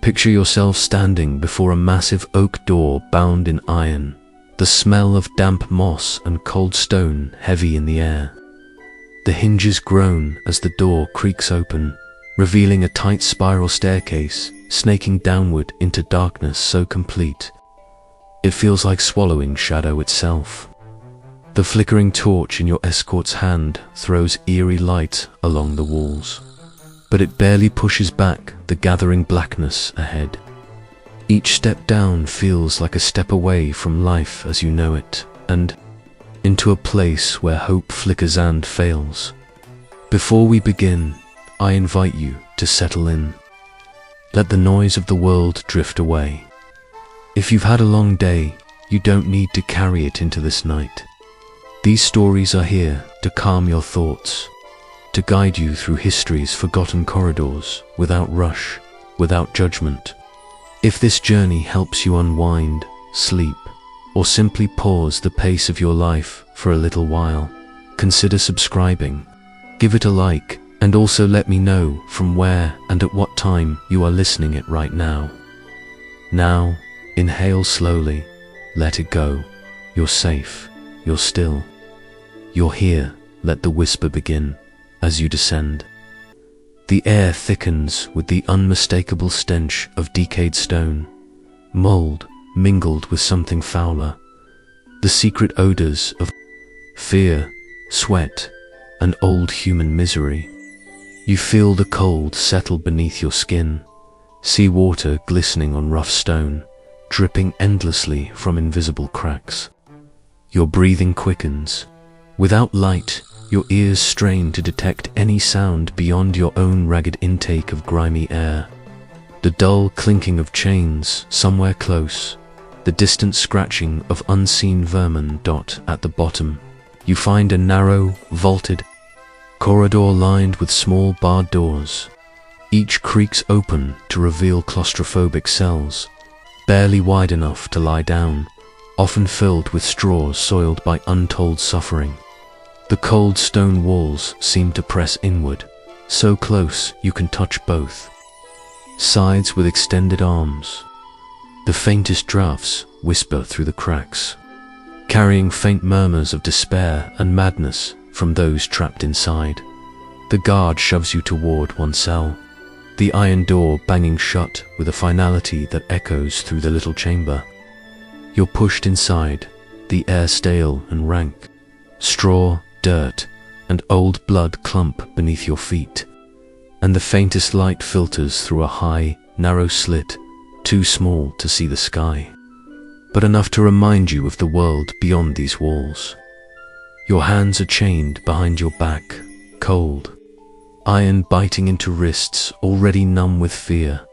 Picture yourself standing before a massive oak door bound in iron, the smell of damp moss and cold stone heavy in the air. The hinges groan as the door creaks open, revealing a tight spiral staircase snaking downward into darkness so complete it feels like swallowing shadow itself. The flickering torch in your escort's hand throws eerie light along the walls, but it barely pushes back the gathering blackness ahead. Each step down feels like a step away from life as you know it, and into a place where hope flickers and fails. Before we begin, I invite you to settle in. Let the noise of the world drift away. If you've had a long day, you don't need to carry it into this night. These stories are here to calm your thoughts, to guide you through history's forgotten corridors without rush, without judgment. If this journey helps you unwind, sleep, or simply pause the pace of your life for a little while, consider subscribing. Give it a like, and also let me know from where and at what time you are listening it right now. Now, inhale slowly, let it go. You're safe, you're still. You're here, let the whisper begin as you descend. The air thickens with the unmistakable stench of decayed stone, mold mingled with something fouler, the secret odors of fear, sweat, and old human misery. You feel the cold settle beneath your skin, sea water glistening on rough stone, dripping endlessly from invisible cracks. Your breathing quickens. Without light, your ears strain to detect any sound beyond your own ragged intake of grimy air. The dull clinking of chains somewhere close, the distant scratching of unseen vermin dot at the bottom. You find a narrow, vaulted corridor lined with small barred doors. Each creaks open to reveal claustrophobic cells, barely wide enough to lie down, often filled with straws soiled by untold suffering. The cold stone walls seem to press inward, so close you can touch both sides with extended arms. The faintest drafts whisper through the cracks, carrying faint murmurs of despair and madness from those trapped inside. The guard shoves you toward one cell, the iron door banging shut with a finality that echoes through the little chamber. You're pushed inside, the air stale and rank, straw, dirt, and old blood clump beneath your feet, and the faintest light filters through a high, narrow slit, too small to see the sky, but enough to remind you of the world beyond these walls. Your hands are chained behind your back, cold, iron biting into wrists already numb with fear.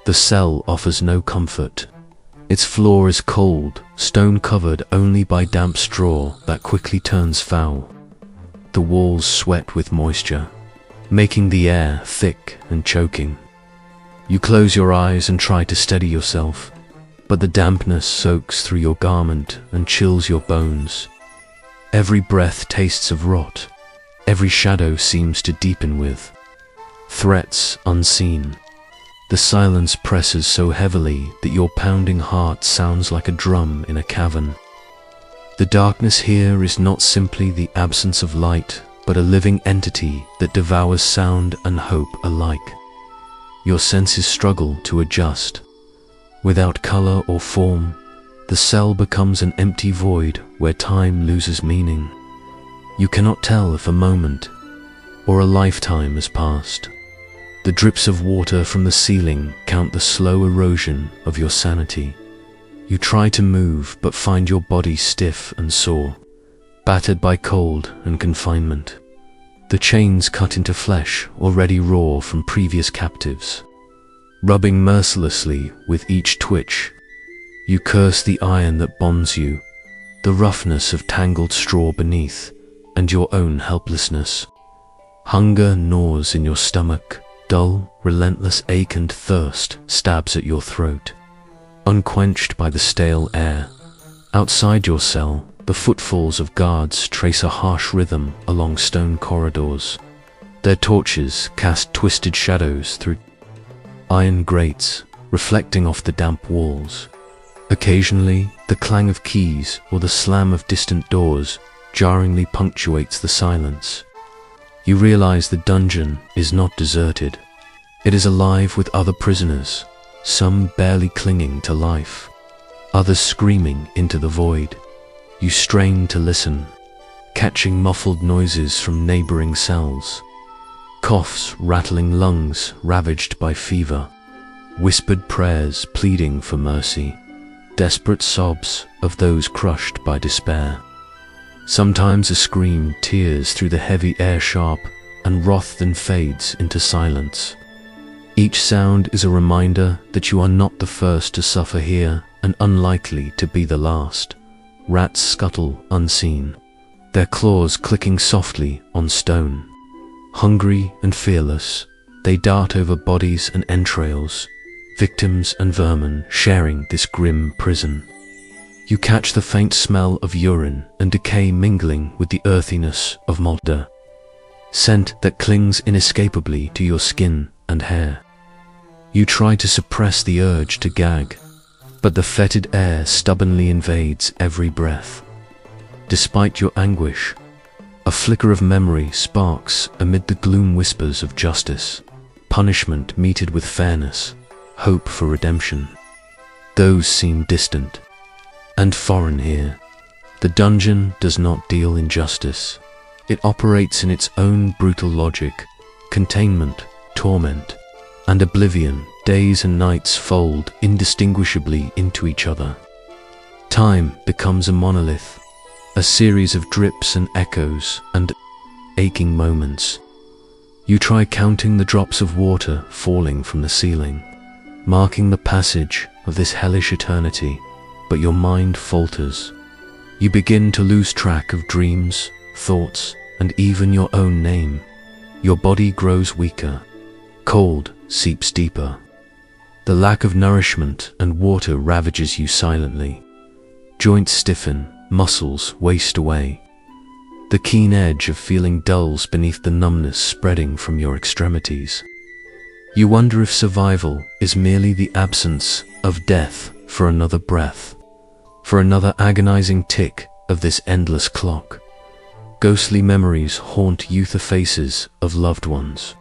The cell offers no comfort. Its floor is cold, stone covered only by damp straw that quickly turns foul. The walls sweat with moisture, making the air thick and choking. You close your eyes and try to steady yourself, but the dampness soaks through your garment and chills your bones. Every breath tastes of rot. Every shadow seems to deepen with threats unseen. The silence presses so heavily that your pounding heart sounds like a drum in a cavern. The darkness here is not simply the absence of light, but a living entity that devours sound and hope alike. Your senses struggle to adjust. Without color or form, the cell becomes an empty void where time loses meaning. You cannot tell if a moment or a lifetime has passed. The drips of water from the ceiling count the slow erosion of your sanity. You try to move but find your body stiff and sore, battered by cold and confinement. The chains cut into flesh already raw from previous captives. Rubbing mercilessly with each twitch, you curse the iron that bonds you, the roughness of tangled straw beneath, and your own helplessness. Hunger gnaws in your stomach. Dull, relentless ache and thirst stabs at your throat, unquenched by the stale air. Outside your cell, the footfalls of guards trace a harsh rhythm along stone corridors. Their torches cast twisted shadows through iron grates reflecting off the damp walls. Occasionally, the clang of keys or the slam of distant doors jarringly punctuates the silence. You realize the dungeon is not deserted. It is alive with other prisoners, some barely clinging to life, others screaming into the void. You strain to listen, catching muffled noises from neighboring cells, coughs rattling lungs ravaged by fever, whispered prayers pleading for mercy, desperate sobs of those crushed by despair. Sometimes a scream tears through the heavy air sharp and wrath then fades into silence. Each sound is a reminder that you are not the first to suffer here and unlikely to be the last. Rats scuttle unseen, their claws clicking softly on stone. Hungry and fearless, they dart over bodies and entrails, victims and vermin sharing this grim prison. You catch the faint smell of urine and decay mingling with the earthiness of molder, scent that clings inescapably to your skin and hair. You try to suppress the urge to gag, but the fetid air stubbornly invades every breath. Despite your anguish, a flicker of memory sparks amid the gloom whispers of justice, punishment meted with fairness, hope for redemption. Those seem distant and foreign here. The dungeon does not deal in justice. It operates in its own brutal logic, containment, torment, and oblivion. Days and nights fold indistinguishably into each other. Time becomes a monolith, a series of drips and echoes and aching moments. You try counting the drops of water falling from the ceiling, marking the passage of this hellish eternity, but your mind falters. You begin to lose track of dreams, thoughts, and even your own name. Your body grows weaker. Cold seeps deeper. The lack of nourishment and water ravages you silently. Joints stiffen, muscles waste away. The keen edge of feeling dulls beneath the numbness spreading from your extremities. You wonder if survival is merely the absence of death for another breath, for another agonizing tick of this endless clock. Ghostly memories haunt youth faces of loved ones.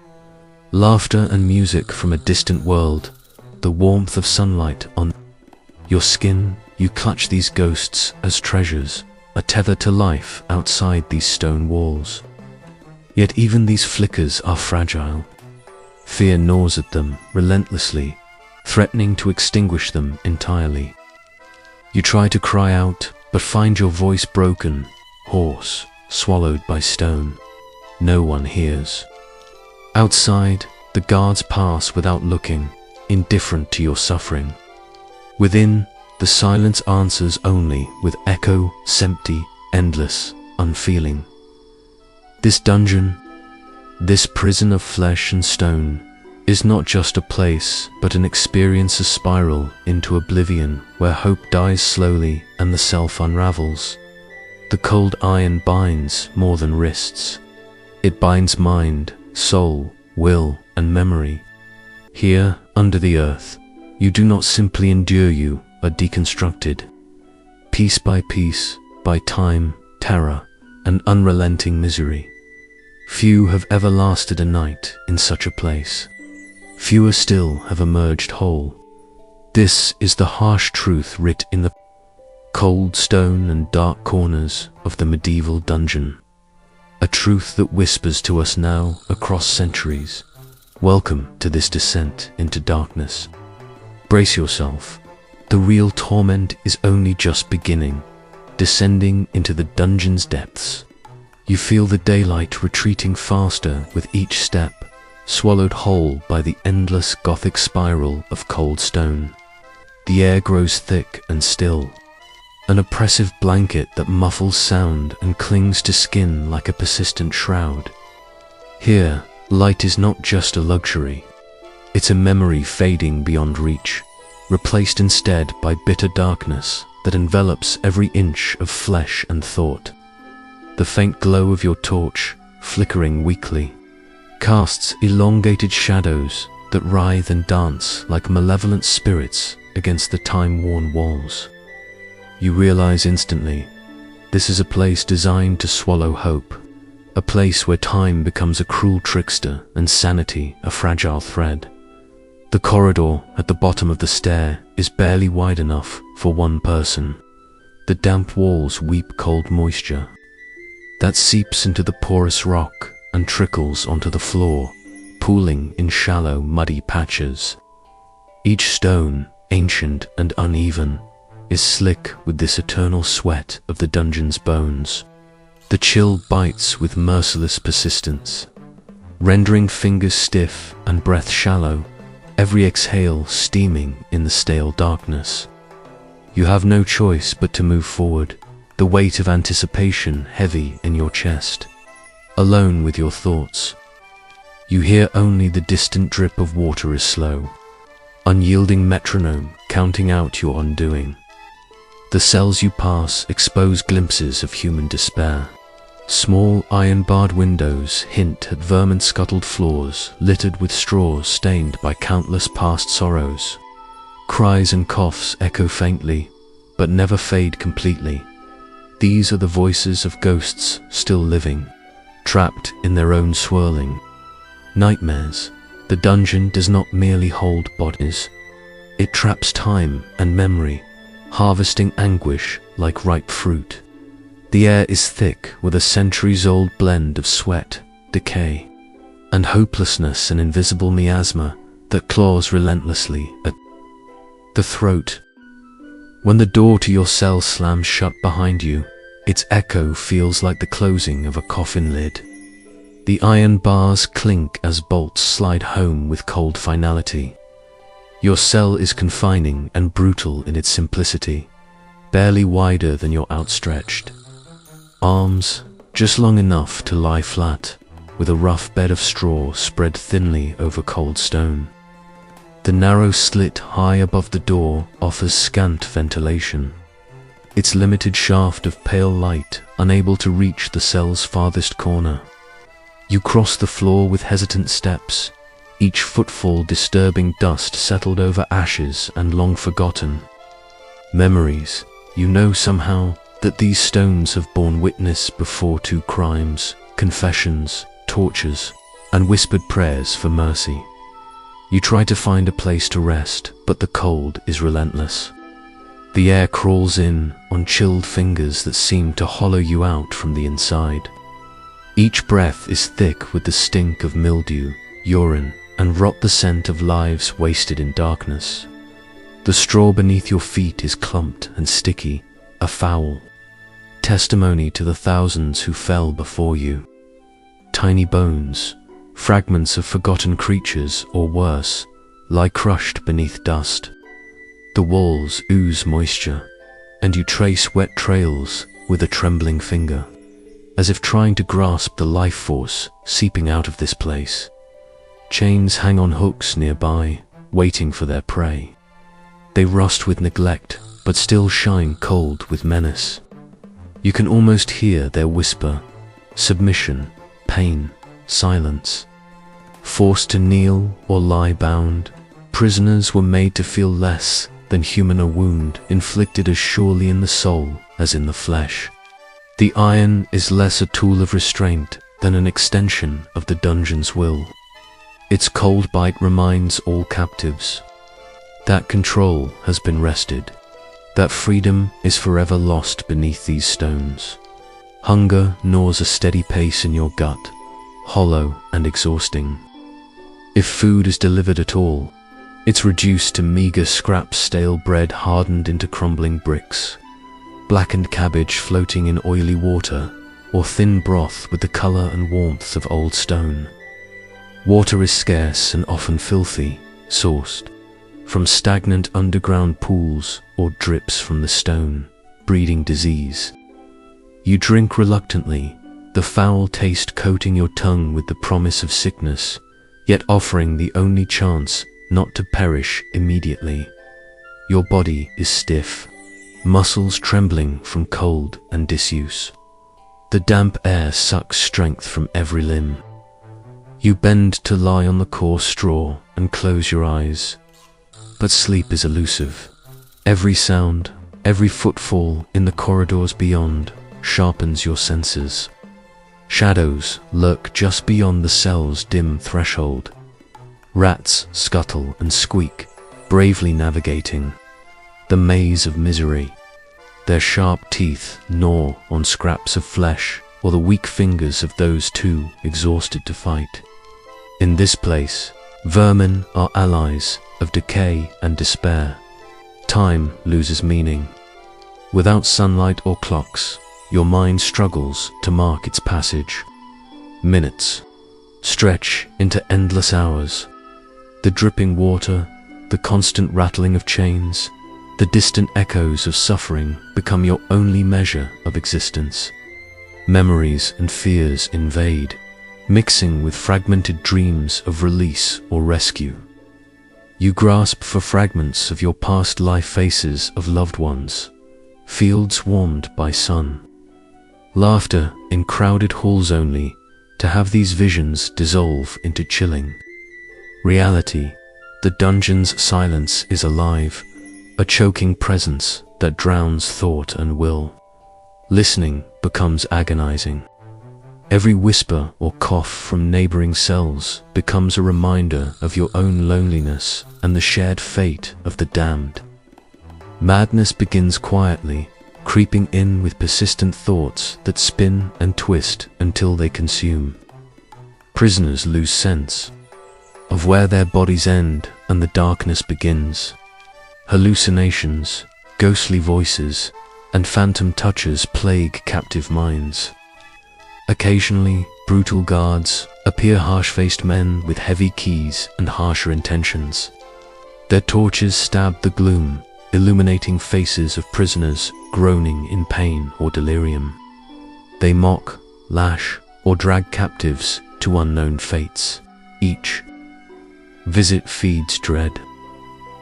Laughter and music from a distant world, the warmth of sunlight on your skin. You clutch these ghosts as treasures, a tether to life outside these stone walls. Yet even these flickers are fragile. Fear gnaws at them relentlessly, threatening to extinguish them entirely. You try to cry out, but find your voice broken, hoarse, swallowed by stone. No one hears. Outside, the guards pass without looking, indifferent to your suffering. Within, the silence answers only with echo, empty, endless, unfeeling. This dungeon, this prison of flesh and stone, is not just a place, but an experience, a spiral into oblivion where hope dies slowly and the self unravels. The cold iron binds more than wrists. It binds mind, soul, will, and memory. Here, under the earth, you do not simply endure, you are deconstructed. Piece by piece, by time, terror, and unrelenting misery. Few have ever lasted a night in such a place. Fewer still have emerged whole. This is the harsh truth writ in the cold stone and dark corners of the medieval dungeon. A truth that whispers to us now across centuries. Welcome to this descent into darkness. Brace yourself. The real torment is only just beginning, descending into the dungeon's depths. You feel the daylight retreating faster with each step, swallowed whole by the endless gothic spiral of cold stone. The air grows thick and still, an oppressive blanket that muffles sound and clings to skin like a persistent shroud. Here, light is not just a luxury. It's a memory fading beyond reach, replaced instead by bitter darkness that envelops every inch of flesh and thought. The faint glow of your torch, flickering weakly, casts elongated shadows that writhe and dance like malevolent spirits against the time-worn walls. You realize instantly, this is a place designed to swallow hope, a place where time becomes a cruel trickster and sanity a fragile thread. The corridor at the bottom of the stair is barely wide enough for one person. The damp walls weep cold moisture that seeps into the porous rock and trickles onto the floor, pooling in shallow, muddy patches. Each stone, ancient and uneven, is slick with this eternal sweat of the dungeon's bones. The chill bites with merciless persistence, rendering fingers stiff and breath shallow, every exhale steaming in the stale darkness. You have no choice but to move forward, the weight of anticipation heavy in your chest. Alone with your thoughts, you hear only the distant drip of water is slow, unyielding metronome counting out your undoing. The cells you pass expose glimpses of human despair. Small iron-barred windows hint at vermin-scuttled floors littered with straws stained by countless past sorrows. Cries and coughs echo faintly, but never fade completely. These are the voices of ghosts still living, trapped in their own swirling nightmares. The dungeon does not merely hold bodies. It traps time and memory, harvesting anguish like ripe fruit. The air is thick with a centuries-old blend of sweat, decay, and hopelessness, an invisible miasma that claws relentlessly at the throat. When the door to your cell slams shut behind you, its echo feels like the closing of a coffin lid. The iron bars clink as bolts slide home with cold finality. Your cell is confining and brutal in its simplicity, barely wider than your outstretched arms, just long enough to lie flat, with a rough bed of straw spread thinly over cold stone. The narrow slit high above the door offers scant ventilation, its limited shaft of pale light unable to reach the cell's farthest corner. You cross the floor with hesitant steps, each footfall disturbing dust settled over ashes and long forgotten memories. You know somehow that these stones have borne witness before to crimes, confessions, tortures, and whispered prayers for mercy. You try to find a place to rest, but the cold is relentless. The air crawls in on chilled fingers that seem to hollow you out from the inside. Each breath is thick with the stink of mildew, urine, and rot, the scent of lives wasted in darkness. The straw beneath your feet is clumped and sticky, a foul testimony to the thousands who fell before you. Tiny bones, fragments of forgotten creatures, or worse, lie crushed beneath dust. The walls ooze moisture, and you trace wet trails with a trembling finger, as if trying to grasp the life force seeping out of this place. Chains hang on hooks nearby, waiting for their prey. They rust with neglect, but still shine cold with menace. You can almost hear their whisper: submission, pain, silence. Forced to kneel or lie bound, prisoners were made to feel less than human, a wound inflicted as surely in the soul as in the flesh. The iron is less a tool of restraint than an extension of the dungeon's will. Its cold bite reminds all captives that control has been wrested, that freedom is forever lost beneath these stones. Hunger gnaws a steady pace in your gut, hollow and exhausting. If food is delivered at all, it's reduced to meager scraps, stale bread hardened into crumbling bricks, blackened cabbage floating in oily water, or thin broth with the color and warmth of old stone. Water is scarce and often filthy, sourced from stagnant underground pools or drips from the stone, breeding disease. You drink reluctantly, the foul taste coating your tongue with the promise of sickness, yet offering the only chance not to perish immediately. Your body is stiff, muscles trembling from cold and disuse. The damp air sucks strength from every limb. You bend to lie on the coarse straw and close your eyes. But sleep is elusive. Every sound, every footfall in the corridors beyond sharpens your senses. Shadows lurk just beyond the cell's dim threshold. Rats scuttle and squeak, bravely navigating the maze of misery. Their sharp teeth gnaw on scraps of flesh or the weak fingers of those too exhausted to fight. In this place, vermin are allies of decay and despair. Time loses meaning. Without sunlight or clocks, your mind struggles to mark its passage. Minutes stretch into endless hours. The dripping water, the constant rattling of chains, the distant echoes of suffering become your only measure of existence. Memories and fears invade, mixing with fragmented dreams of release or rescue. You grasp for fragments of your past life, faces of loved ones, fields warmed by sun. Laughter in crowded halls only to have these visions dissolve into chilling reality. The dungeon's silence is alive, a choking presence that drowns thought and will. Listening becomes agonizing. Every whisper or cough from neighboring cells becomes a reminder of your own loneliness and the shared fate of the damned. Madness begins quietly, creeping in with persistent thoughts that spin and twist until they consume. Prisoners lose sense of where their bodies end and the darkness begins. Hallucinations, ghostly voices, and phantom touches plague captive minds. Occasionally, brutal guards appear, harsh-faced men with heavy keys and harsher intentions. Their torches stab the gloom, illuminating faces of prisoners groaning in pain or delirium. They mock, lash, or drag captives to unknown fates. Each visit feeds dread.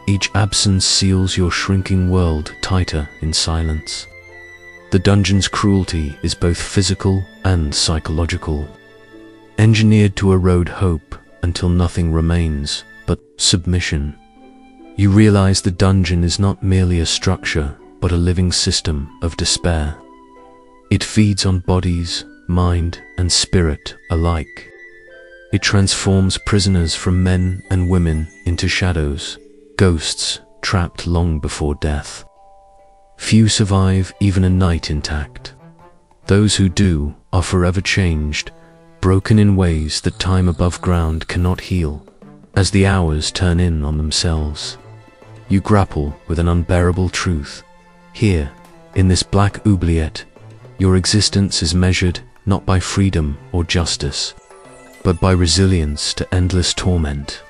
Each absence seals your shrinking world tighter in silence. The dungeon's cruelty is both physical and psychological, engineered to erode hope until nothing remains but submission. You realize the dungeon is not merely a structure, but a living system of despair. It feeds on bodies, mind, and spirit alike. It transforms prisoners from men and women into shadows, ghosts trapped long before death. Few survive even a night intact. Those who do are forever changed, broken in ways that time above ground cannot heal, as the hours turn in on themselves. You grapple with an unbearable truth. Here, in this black oubliette, your existence is measured not by freedom or justice, but by resilience to endless torment.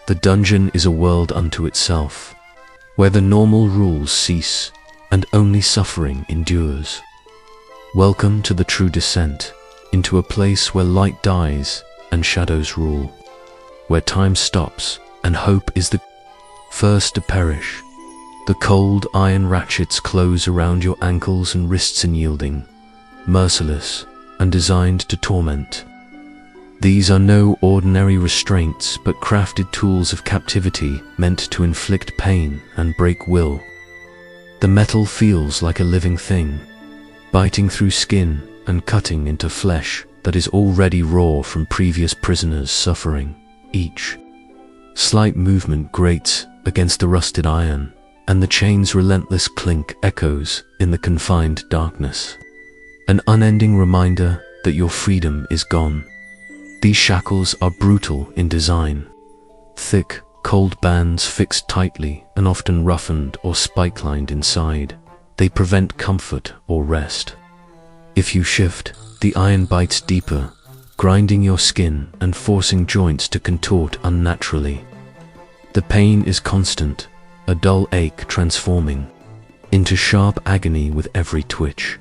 The dungeon is a world unto itself, where the normal rules cease and only suffering endures. Welcome to the true descent into a place where light dies and shadows rule, where time stops and hope is the first to perish. The cold iron ratchets close around your ankles and wrists, unyielding, merciless, and designed to torment. These are no ordinary restraints, but crafted tools of captivity meant to inflict pain and break will. The metal feels like a living thing, biting through skin and cutting into flesh that is already raw from previous prisoners' suffering. Each slight movement grates against the rusted iron, and the chain's relentless clink echoes in the confined darkness. An unending reminder that your freedom is gone. These shackles are brutal in design. Thick, cold bands fixed tightly and often roughened or spike-lined inside. They prevent comfort or rest. If you shift, the iron bites deeper, grinding your skin and forcing joints to contort unnaturally. The pain is constant, a dull ache transforming into sharp agony with every twitch.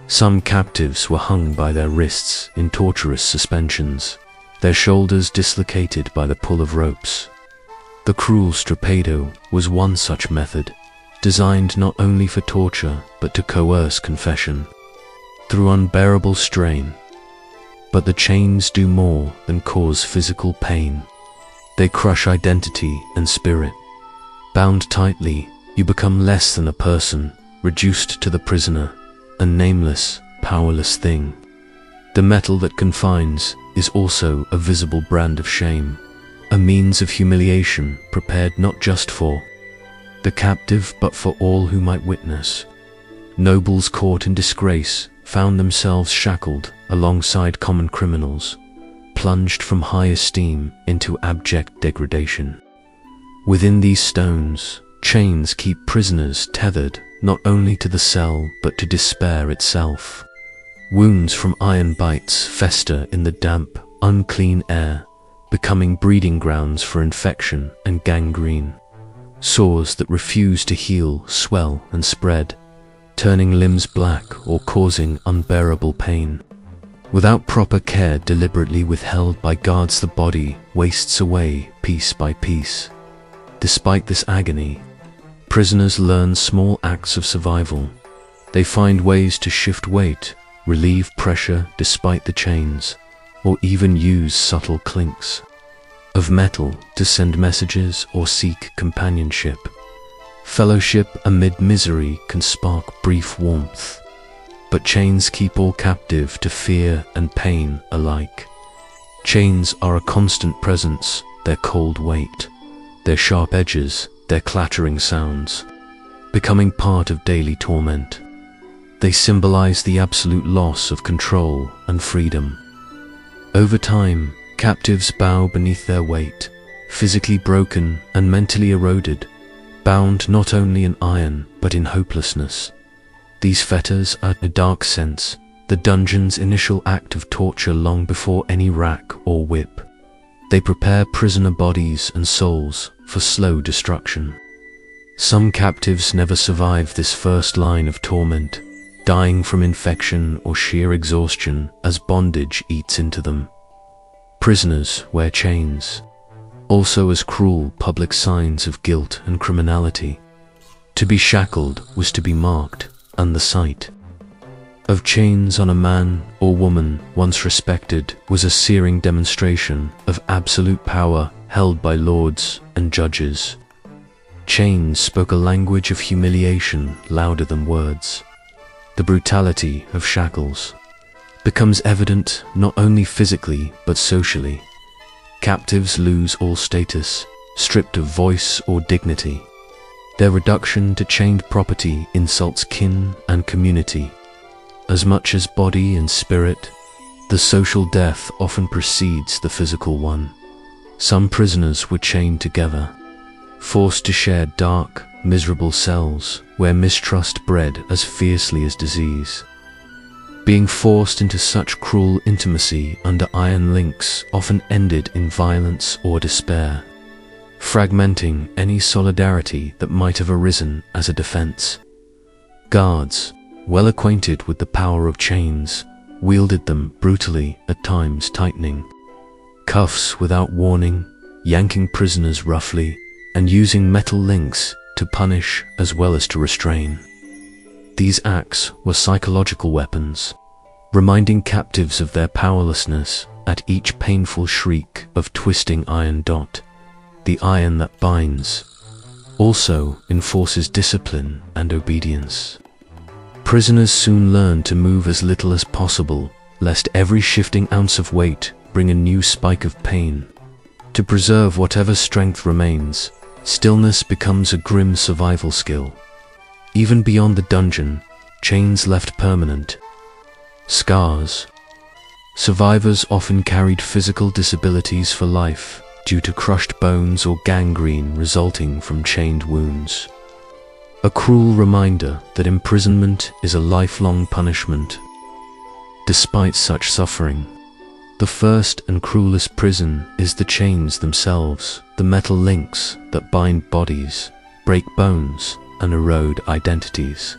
Some captives were hung by their wrists in torturous suspensions, their shoulders dislocated by the pull of ropes. The cruel strappado was one such method, designed not only for torture but to coerce confession. Through unbearable strain, But the chains do more than cause physical pain. They crush identity and spirit. Bound tightly, you become less than a person, reduced to the prisoner, a nameless, powerless thing. The metal that confines is also a visible brand of shame, a means of humiliation prepared not just for the captive but for all who might witness. Nobles caught in disgrace found themselves shackled alongside common criminals, plunged from high esteem into abject degradation. Within these stones, chains keep prisoners tethered not only to the cell but to despair itself. Wounds from iron bites fester in the damp, unclean air, becoming breeding grounds for infection and gangrene. Sores that refuse to heal swell and spread, turning limbs black or causing unbearable pain. Without proper care deliberately withheld by guards, the body wastes away piece by piece. Despite this agony, prisoners learn small acts of survival. They find ways to shift weight, relieve pressure despite the chains, or even use subtle clinks of metal to send messages or seek companionship. Fellowship amid misery can spark brief warmth, but chains keep all captive to fear and pain alike. Chains are a constant presence, their cold weight, their sharp edges, their clattering sounds, becoming part of daily torment. They symbolize the absolute loss of control and freedom. Over time, captives bow beneath their weight, physically broken and mentally eroded, bound not only in iron but in hopelessness. These fetters are, in a dark sense, the dungeon's initial act of torture long before any rack or whip. They prepare prisoner bodies and souls for slow destruction. Some captives never survive this first line of torment, dying from infection or sheer exhaustion as bondage eats into them. Prisoners wear chains, also as cruel public signs of guilt and criminality. To be shackled was to be marked, and the sight of chains on a man or woman once respected was a searing demonstration of absolute power held by lords and judges. Chains spoke a language of humiliation louder than words. The brutality of shackles becomes evident not only physically but socially. Captives lose all status, stripped of voice or dignity. Their reduction to chained property insults kin and community. As much as body and spirit, the social death often precedes the physical one. Some prisoners were chained together, forced to share dark, miserable cells where mistrust bred as fiercely as disease. Being forced into such cruel intimacy under iron links often ended in violence or despair, fragmenting any solidarity that might have arisen as a defense. Guards, well acquainted with the power of chains, wielded them brutally, at times tightening cuffs without warning, yanking prisoners roughly, and using metal links to punish as well as to restrain. These acts were psychological weapons, reminding captives of their powerlessness at each painful shriek of twisting iron dot. The iron that binds also enforces discipline and obedience. Prisoners soon learn to move as little as possible, lest every shifting ounce of weight bring a new spike of pain. To preserve whatever strength remains, stillness becomes a grim survival skill. Even beyond the dungeon, chains left permanent scars. Survivors often carried physical disabilities for life due to crushed bones or gangrene resulting from chained wounds. A cruel reminder that imprisonment is a lifelong punishment. Despite such suffering, the first and cruelest prison is the chains themselves, the metal links that bind bodies, break bones, and erode identities.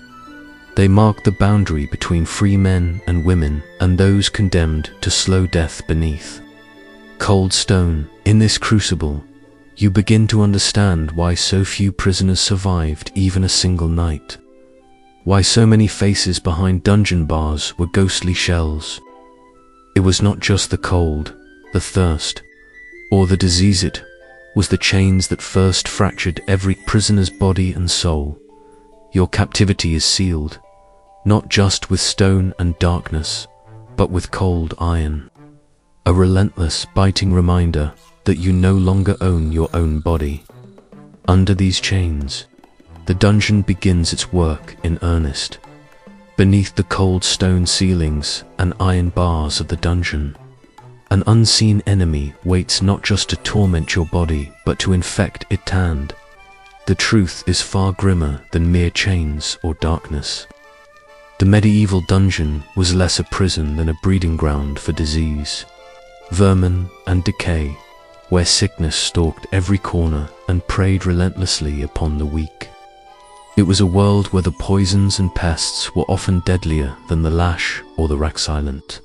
They mark the boundary between free men and women and those condemned to slow death beneath. Cold stone, in this crucible, you begin to understand why so few prisoners survived even a single night. Why so many faces behind dungeon bars were ghostly shells. It was not just the cold, the thirst, or the disease. It was the chains that first fractured every prisoner's body and soul. Your captivity is sealed, not just with stone and darkness, but with cold iron. A relentless, biting reminder that you no longer own your own body. Under these chains, the dungeon begins its work in earnest. Beneath the cold stone ceilings and iron bars of the dungeon, an unseen enemy waits not just to torment your body, but to infect it. And the truth is far grimmer than mere chains or darkness. The medieval dungeon was less a prison than a breeding ground for disease, vermin, and decay, where sickness stalked every corner and preyed relentlessly upon the weak. It was a world where the poisons and pests were often deadlier than the lash or the rack silent.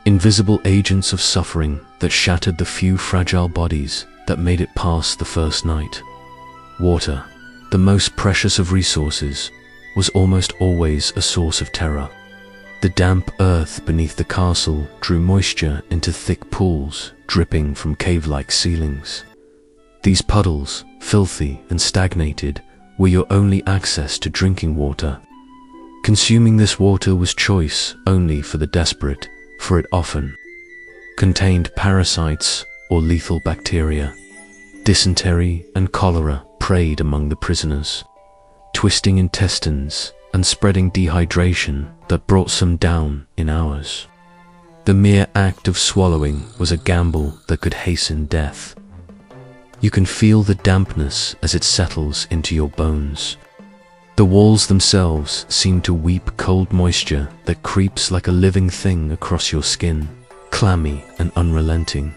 Invisible agents of suffering that shattered the few fragile bodies that made it past the first night. Water, the most precious of resources, was almost always a source of terror. The damp earth beneath the castle drew moisture into thick pools dripping from cave-like ceilings. These puddles, filthy and stagnated, were your only access to drinking water. Consuming this water was choice only for the desperate, for it often contained parasites or lethal bacteria. Dysentery and cholera preyed among the prisoners, twisting intestines and spreading dehydration that brought some down in hours. The mere act of swallowing was a gamble that could hasten death. You can feel the dampness as it settles into your bones. The walls themselves seem to weep cold moisture that creeps like a living thing across your skin, clammy and unrelenting.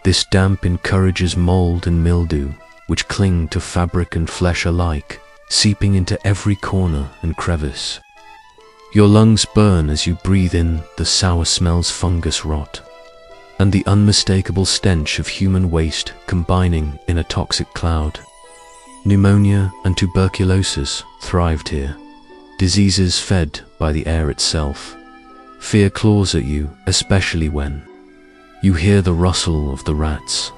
This damp encourages mold and mildew, which cling to fabric and flesh alike, seeping into every corner and crevice. Your lungs burn as you breathe in the sour smells, fungus rot, and the unmistakable stench of human waste combining in a toxic cloud. Pneumonia and tuberculosis thrived here, diseases fed by the air itself. Fear claws at you, especially when you hear the rustle of the rats.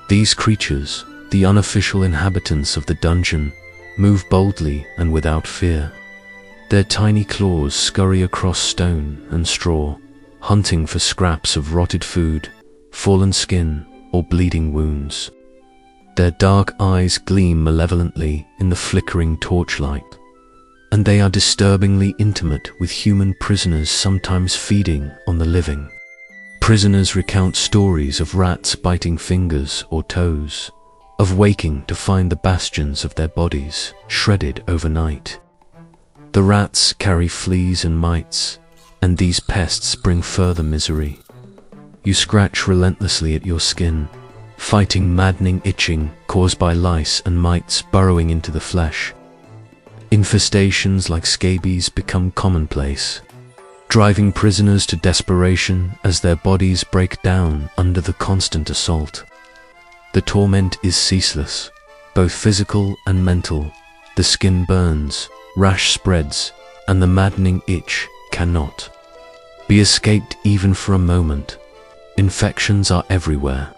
These creatures, the unofficial inhabitants of the dungeon, move boldly and without fear. Their tiny claws scurry across stone and straw, hunting for scraps of rotted food, fallen skin, or bleeding wounds. Their dark eyes gleam malevolently in the flickering torchlight, and they are disturbingly intimate with human prisoners, sometimes feeding on the living. Prisoners recount stories of rats biting fingers or toes, of waking to find the bastions of their bodies shredded overnight. The rats carry fleas and mites, and these pests bring further misery. You scratch relentlessly at your skin, fighting maddening itching caused by lice and mites burrowing into the flesh. Infestations like scabies become commonplace, driving prisoners to desperation as their bodies break down under the constant assault. The torment is ceaseless, both physical and mental. The skin burns, rash spreads, and the maddening itch cannot be escaped even for a moment. Infections are everywhere.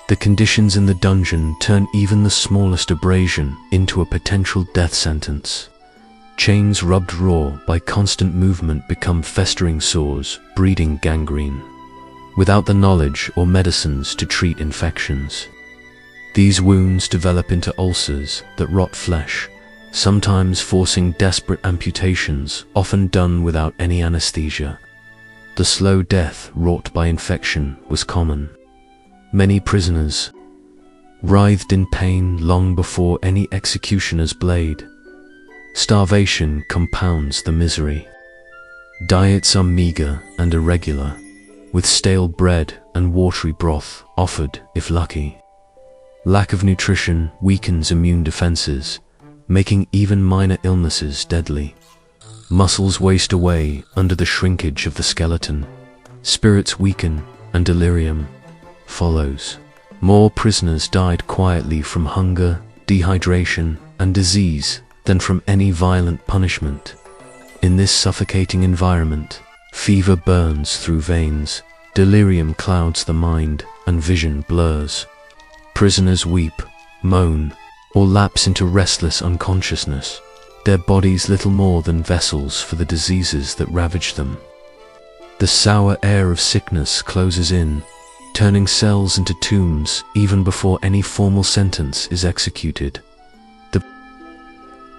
The conditions in the dungeon turn even the smallest abrasion into a potential death sentence. Chains rubbed raw by constant movement become festering sores, breeding gangrene, without the knowledge or medicines to treat infections. These wounds develop into ulcers that rot flesh, sometimes forcing desperate amputations, often done without any anesthesia. The slow death wrought by infection was common. Many prisoners writhed in pain long before any executioner's blade. Starvation compounds the misery. Diets are meager and irregular, with stale bread and watery broth offered if lucky. Lack of nutrition weakens immune defenses, making even minor illnesses deadly. Muscles waste away under the shrinkage of the skeleton. Spirits weaken, and delirium follows. More prisoners died quietly from hunger, dehydration, and disease than from any violent punishment. In this suffocating environment, Fever burns through veins, delirium clouds the mind, and vision blurs. Prisoners weep, moan, or lapse into restless unconsciousness, their bodies little more than vessels for the diseases that ravage them. The sour air of sickness closes in, turning cells into tombs even before any formal sentence is executed. The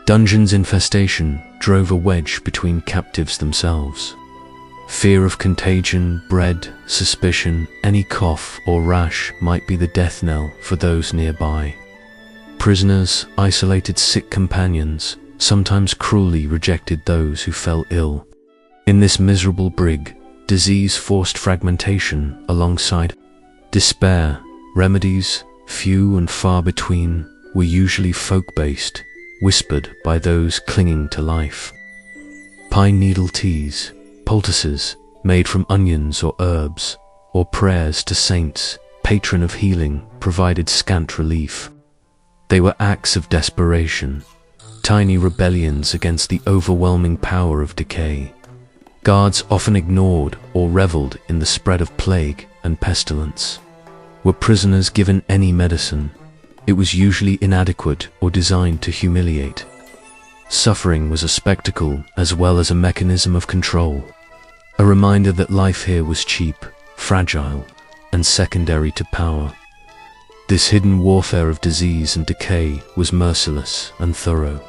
dungeon's infestation drove a wedge between captives themselves. Fear of contagion bred suspicion any cough or rash might be the death knell for those nearby. Prisoners isolated sick companions, sometimes cruelly rejected those who fell ill. In this miserable brig, disease forced fragmentation alongside despair. Remedies, few and far between, were usually folk-based, whispered by those clinging to life. Pine needle teas, poultices made from onions or herbs, or prayers to saints, patron of healing, provided scant relief. They were acts of desperation, tiny rebellions against the overwhelming power of decay. Guards often ignored or reveled in the spread of plague and pestilence. Were prisoners given any medicine, it was usually inadequate or designed to humiliate. Suffering was a spectacle as well as a mechanism of control, a reminder that life here was cheap, fragile, and secondary to power. This hidden warfare of disease and decay was merciless and thorough.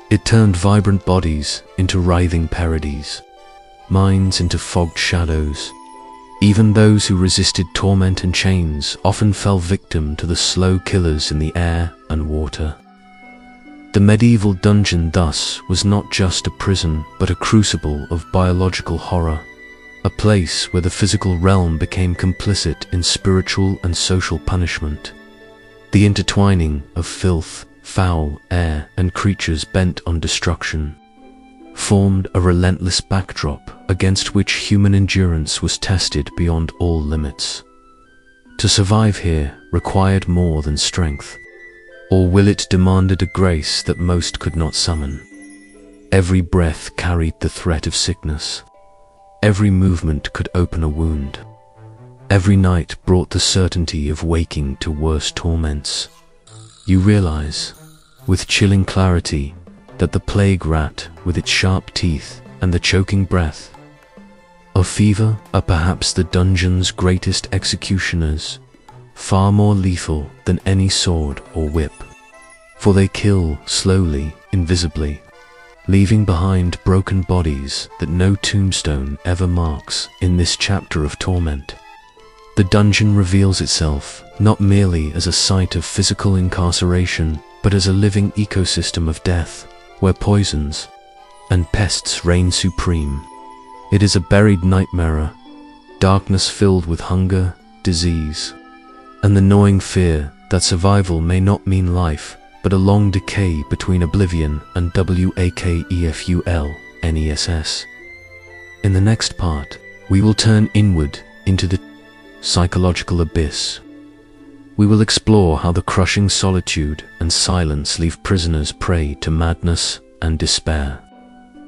It turned vibrant bodies into writhing parodies, minds into fogged shadows. Even those who resisted torment and chains often fell victim to the slow killers in the air and water. The medieval dungeon thus was not just a prison, but a crucible of biological horror, a place where the physical realm became complicit in spiritual and social punishment. The intertwining of filth, foul air, and creatures bent on destruction formed a relentless backdrop against which human endurance was tested beyond all limits. To survive here required more than strength, or will it demanded a grace that most could not summon. Every breath carried the threat of sickness. Every movement could open a wound. Every night brought the certainty of waking to worse torments. You realize, with chilling clarity, that the plague rat, with its sharp teeth and the choking breath of fever, are perhaps the dungeon's greatest executioners, far more lethal than any sword or whip. For they kill slowly, invisibly, leaving behind broken bodies that no tombstone ever marks in this chapter of torment. The dungeon reveals itself not merely as a site of physical incarceration, but as a living ecosystem of death, where poisons and pests reign supreme. It is a buried nightmare, darkness filled with hunger, disease, and the gnawing fear that survival may not mean life, but a long decay between oblivion and wakefulness. In the next part, we will turn inward into the psychological abyss. We will explore how the crushing solitude and silence leave prisoners prey to madness and despair,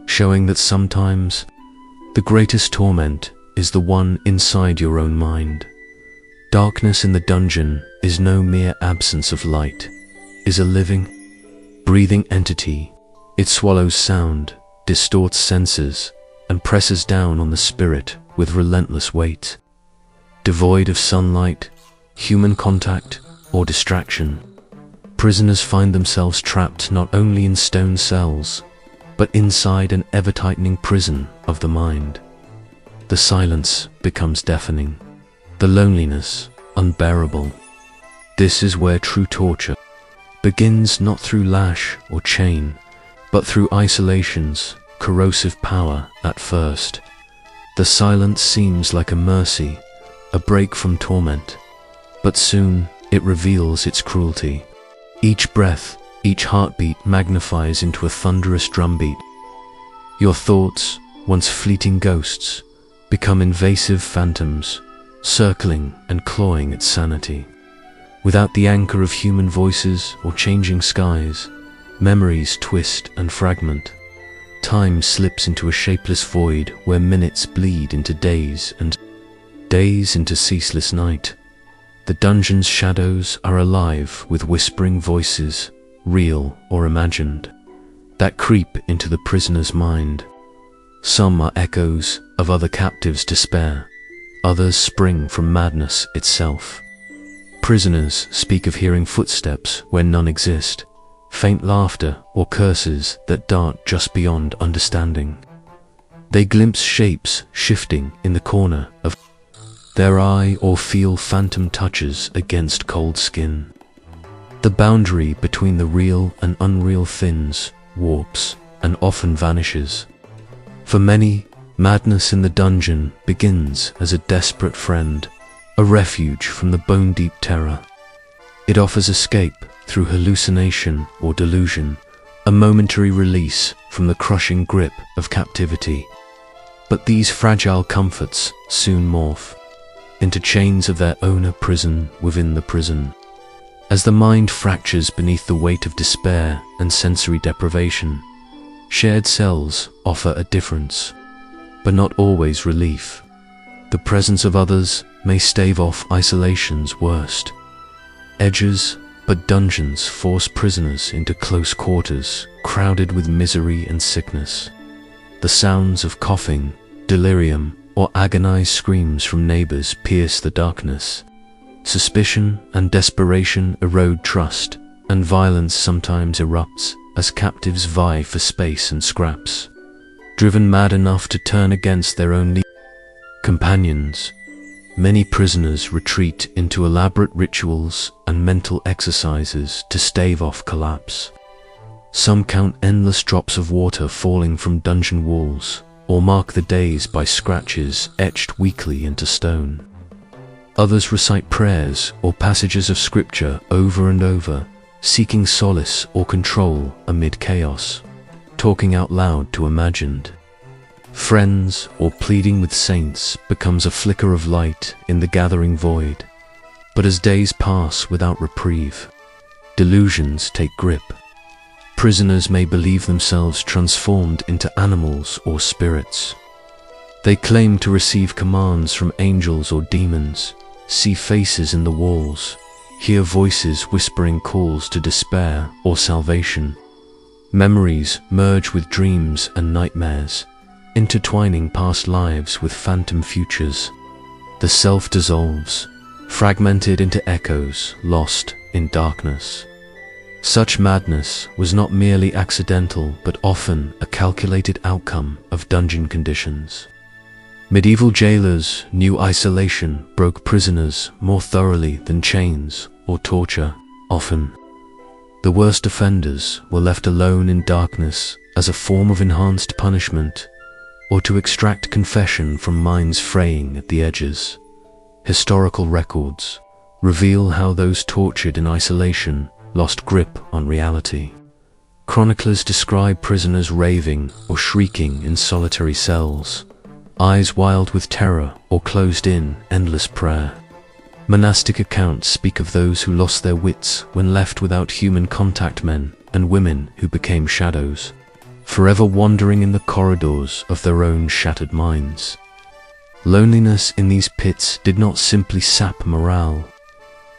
showing that sometimes the greatest torment is the one inside your own mind. Darkness in the dungeon is no mere absence of light, is a living, breathing entity. It swallows sound, distorts senses, and presses down on the spirit with relentless weight. Devoid of sunlight, human contact, or distraction, prisoners find themselves trapped not only in stone cells, but inside an ever-tightening prison of the mind. The silence becomes deafening, the loneliness unbearable. This is where true torture begins, not through lash or chain, but through isolation's corrosive power at first. The silence seems like a mercy, a break from torment, but soon it reveals its cruelty. Each breath, each heartbeat magnifies into a thunderous drumbeat. Your thoughts, once fleeting ghosts, become invasive phantoms, circling and clawing at sanity. Without the anchor of human voices or changing skies, memories twist and fragment. Time slips into a shapeless void where minutes bleed into days and days into ceaseless night. The dungeon's shadows are alive with whispering voices, real or imagined, that creep into the prisoner's mind. Some are echoes of other captives' despair, others spring from madness itself. Prisoners speak of hearing footsteps where none exist, faint laughter or curses that dart just beyond understanding. They glimpse shapes shifting in the corner of their eye or feel phantom touches against cold skin. The boundary between the real and unreal thins, warps, and often vanishes. For many, madness in the dungeon begins as a desperate friend, a refuge from the bone-deep terror. It offers escape through hallucination or delusion, a momentary release from the crushing grip of captivity. But these fragile comforts soon morph into chains of their own, a prison within the prison. As the mind fractures beneath the weight of despair and sensory deprivation, shared cells offer a difference, but not always relief. The presence of others may stave off isolation's worst edges, but dungeons force prisoners into close quarters, crowded with misery and sickness. The sounds of coughing, delirium, or agonized screams from neighbors pierce the darkness. Suspicion and desperation erode trust, and violence sometimes erupts as captives vie for space and scraps. Driven mad enough to turn against their only companions, many prisoners retreat into elaborate rituals and mental exercises to stave off collapse. Some count endless drops of water falling from dungeon walls, or mark the days by scratches etched weakly into stone. Others recite prayers or passages of scripture over and over, seeking solace or control amid chaos, talking out loud to imagined friends or pleading with saints becomes a flicker of light in the gathering void. But as days pass without reprieve, delusions take grip. Prisoners may believe themselves transformed into animals or spirits. They claim to receive commands from angels or demons, see faces in the walls, hear voices whispering calls to despair or salvation. Memories merge with dreams and nightmares, intertwining past lives with phantom futures. The self dissolves, fragmented into echoes lost in darkness. Such madness was not merely accidental, but often a calculated outcome of dungeon conditions. Medieval jailers knew isolation broke prisoners more thoroughly than chains or torture. Often, the worst offenders were left alone in darkness as a form of enhanced punishment, or to extract confession from minds fraying at the edges. Historical records reveal how those tortured in isolation lost grip on reality. Chroniclers describe prisoners raving or shrieking in solitary cells, eyes wild with terror or closed in endless prayer. Monastic accounts speak of those who lost their wits when left without human contact, men and women who became shadows, forever wandering in the corridors of their own shattered minds. Loneliness in these pits did not simply sap morale.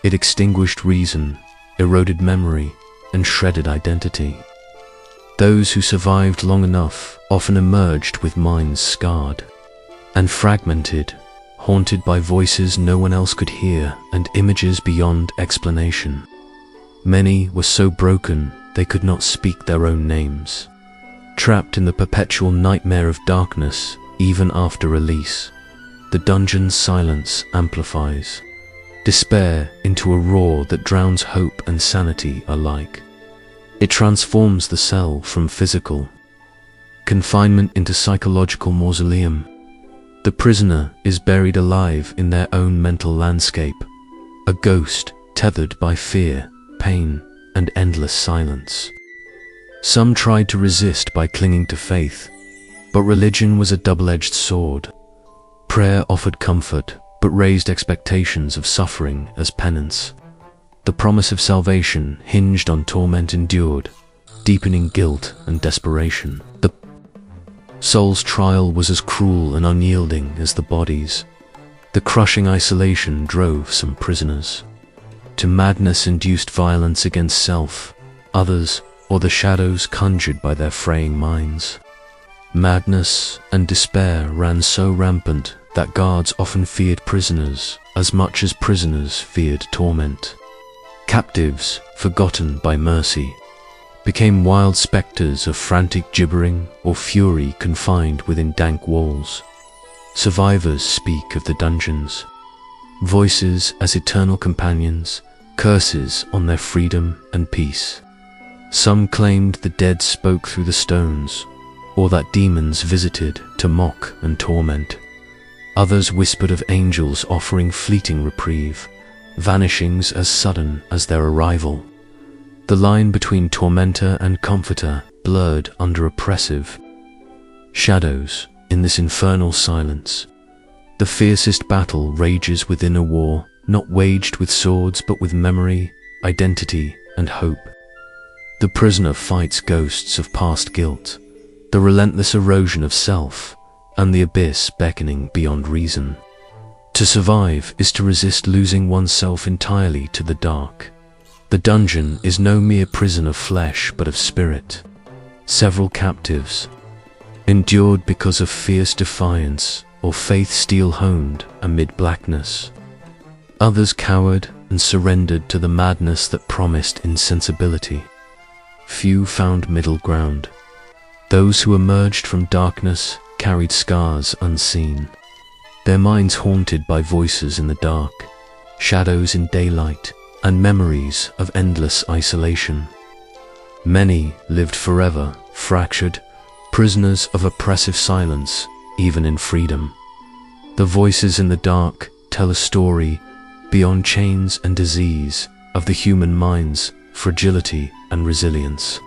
It extinguished reason, eroded memory, and shredded identity. Those who survived long enough often emerged with minds scarred and fragmented, haunted by voices no one else could hear and images beyond explanation. Many were so broken they could not speak their own names. Trapped in the perpetual nightmare of darkness, even after release, the dungeon's silence amplifies despair into a roar that drowns hope and sanity alike. It transforms the cell from physical confinement into psychological mausoleum. The prisoner is buried alive in their own mental landscape, a ghost tethered by fear, pain, and endless silence. Some tried to resist by clinging to faith, but religion was a double-edged sword. Prayer offered comfort, but raised expectations of suffering as penance. The promise of salvation hinged on torment endured, deepening guilt and desperation. The Soul's trial was as cruel and unyielding as the body's. The crushing isolation drove some prisoners to madness-induced violence against self, others, or the shadows conjured by their fraying minds. Madness and despair ran so rampant that guards often feared prisoners as much as prisoners feared torment. Captives, forgotten by mercy, became wild spectres of frantic gibbering or fury confined within dank walls. Survivors speak of the dungeons, voices as eternal companions, curses on their freedom and peace. Some claimed the dead spoke through the stones, or that demons visited to mock and torment. Others whispered of angels offering fleeting reprieve, vanishings as sudden as their arrival. The line between tormentor and comforter blurred under oppressive shadows in this infernal silence. The fiercest battle rages within a war, not waged with swords but with memory, identity, and hope. The prisoner fights ghosts of past guilt, the relentless erosion of self, and the abyss beckoning beyond reason. To survive is to resist losing oneself entirely to the dark. The dungeon is no mere prison of flesh but of spirit. Several captives endured because of fierce defiance or faith steel-honed amid blackness. Others cowered and surrendered to the madness that promised insensibility. Few found middle ground. Those who emerged from darkness carried scars unseen, their minds haunted by voices in the dark, shadows in daylight, and memories of endless isolation. Many lived forever, fractured, prisoners of oppressive silence, even in freedom. The voices in the dark tell a story beyond chains and disease of the human mind's fragility and resilience,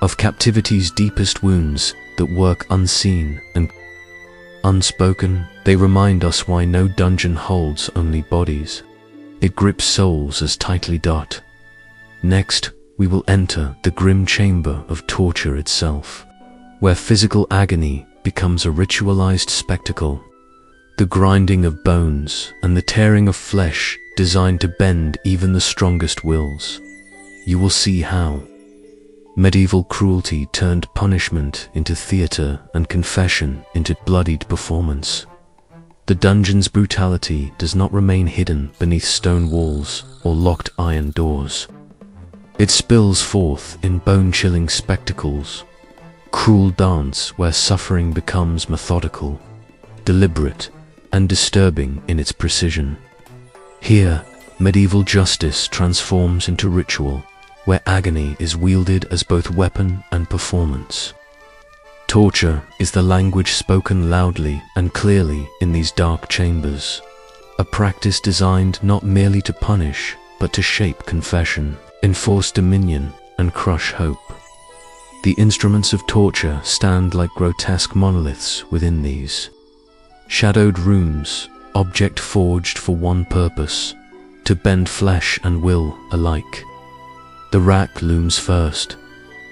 of captivity's deepest wounds that work unseen and unspoken. They remind us why no dungeon holds only bodies. It grips souls as tightly dot. Next, we will enter the grim chamber of torture itself, where physical agony becomes a ritualized spectacle. The grinding of bones and the tearing of flesh designed to bend even the strongest wills. You will see how medieval cruelty turned punishment into theater and confession into bloodied performance. The dungeon's brutality does not remain hidden beneath stone walls or locked iron doors. It spills forth in bone-chilling spectacles, cruel dance where suffering becomes methodical, deliberate, and disturbing in its precision. Here, medieval justice transforms into ritual, where agony is wielded as both weapon and performance. Torture is the language spoken loudly and clearly in these dark chambers, a practice designed not merely to punish, but to shape confession, enforce dominion, and crush hope. The instruments of torture stand like grotesque monoliths within these shadowed rooms, object forged for one purpose, to bend flesh and will alike. The rack looms first,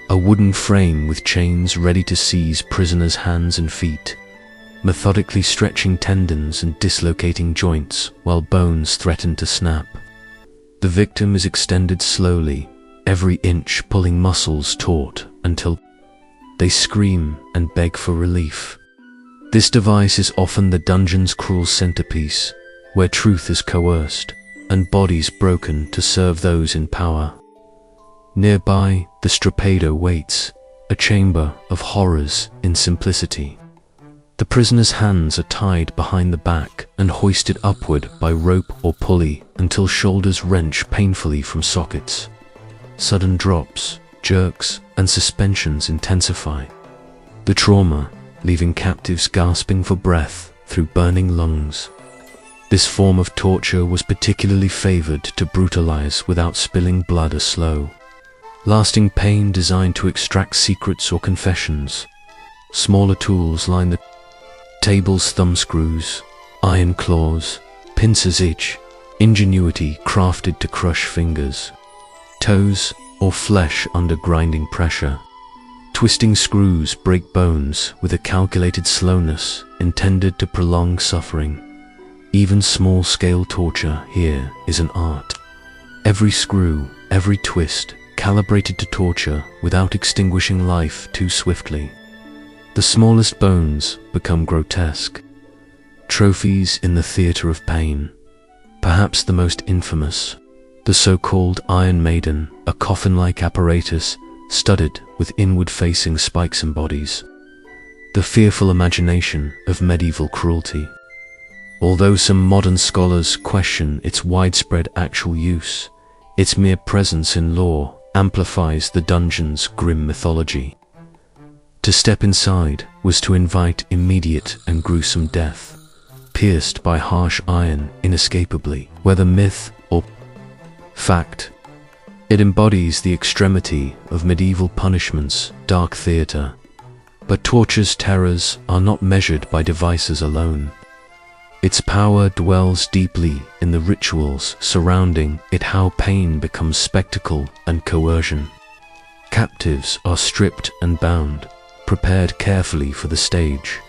a wooden frame with chains ready to seize prisoners' hands and feet, methodically stretching tendons and dislocating joints while bones threaten to snap. The victim is extended slowly, every inch pulling muscles taut until they scream and beg for relief. This device is often the dungeon's cruel centerpiece, where truth is coerced and bodies broken to serve those in power. Nearby, the strappado waits, a chamber of horrors in simplicity. The prisoner's hands are tied behind the back and hoisted upward by rope or pulley until shoulders wrench painfully from sockets. Sudden drops, jerks, and suspensions intensify the trauma, leaving captives gasping for breath through burning lungs. This form of torture was particularly favored to brutalize without spilling blood or slow. Lasting pain designed to extract secrets or confessions. Smaller tools line the table's thumbscrews, iron claws, pincers itch, ingenuity crafted to crush fingers, toes, or flesh under grinding pressure. Twisting screws break bones with a calculated slowness intended to prolong suffering. Even small-scale torture here is an art. Every screw, every twist, calibrated to torture without extinguishing life too swiftly. The smallest bones become grotesque. Trophies in the theater of pain. Perhaps the most infamous, the so-called Iron Maiden, a coffin-like apparatus studded with inward-facing spikes and bodies. The fearful imagination of medieval cruelty. Although some modern scholars question its widespread actual use, its mere presence in lore amplifies the dungeon's grim mythology. To step inside was to invite immediate and gruesome death, pierced by harsh iron inescapably, whether myth or fact. It embodies the extremity of medieval punishment's dark theater. But torture's terrors are not measured by devices alone. Its power dwells deeply in the rituals surrounding it, how pain becomes spectacle and coercion. Captives are stripped and bound, prepared carefully for the stage.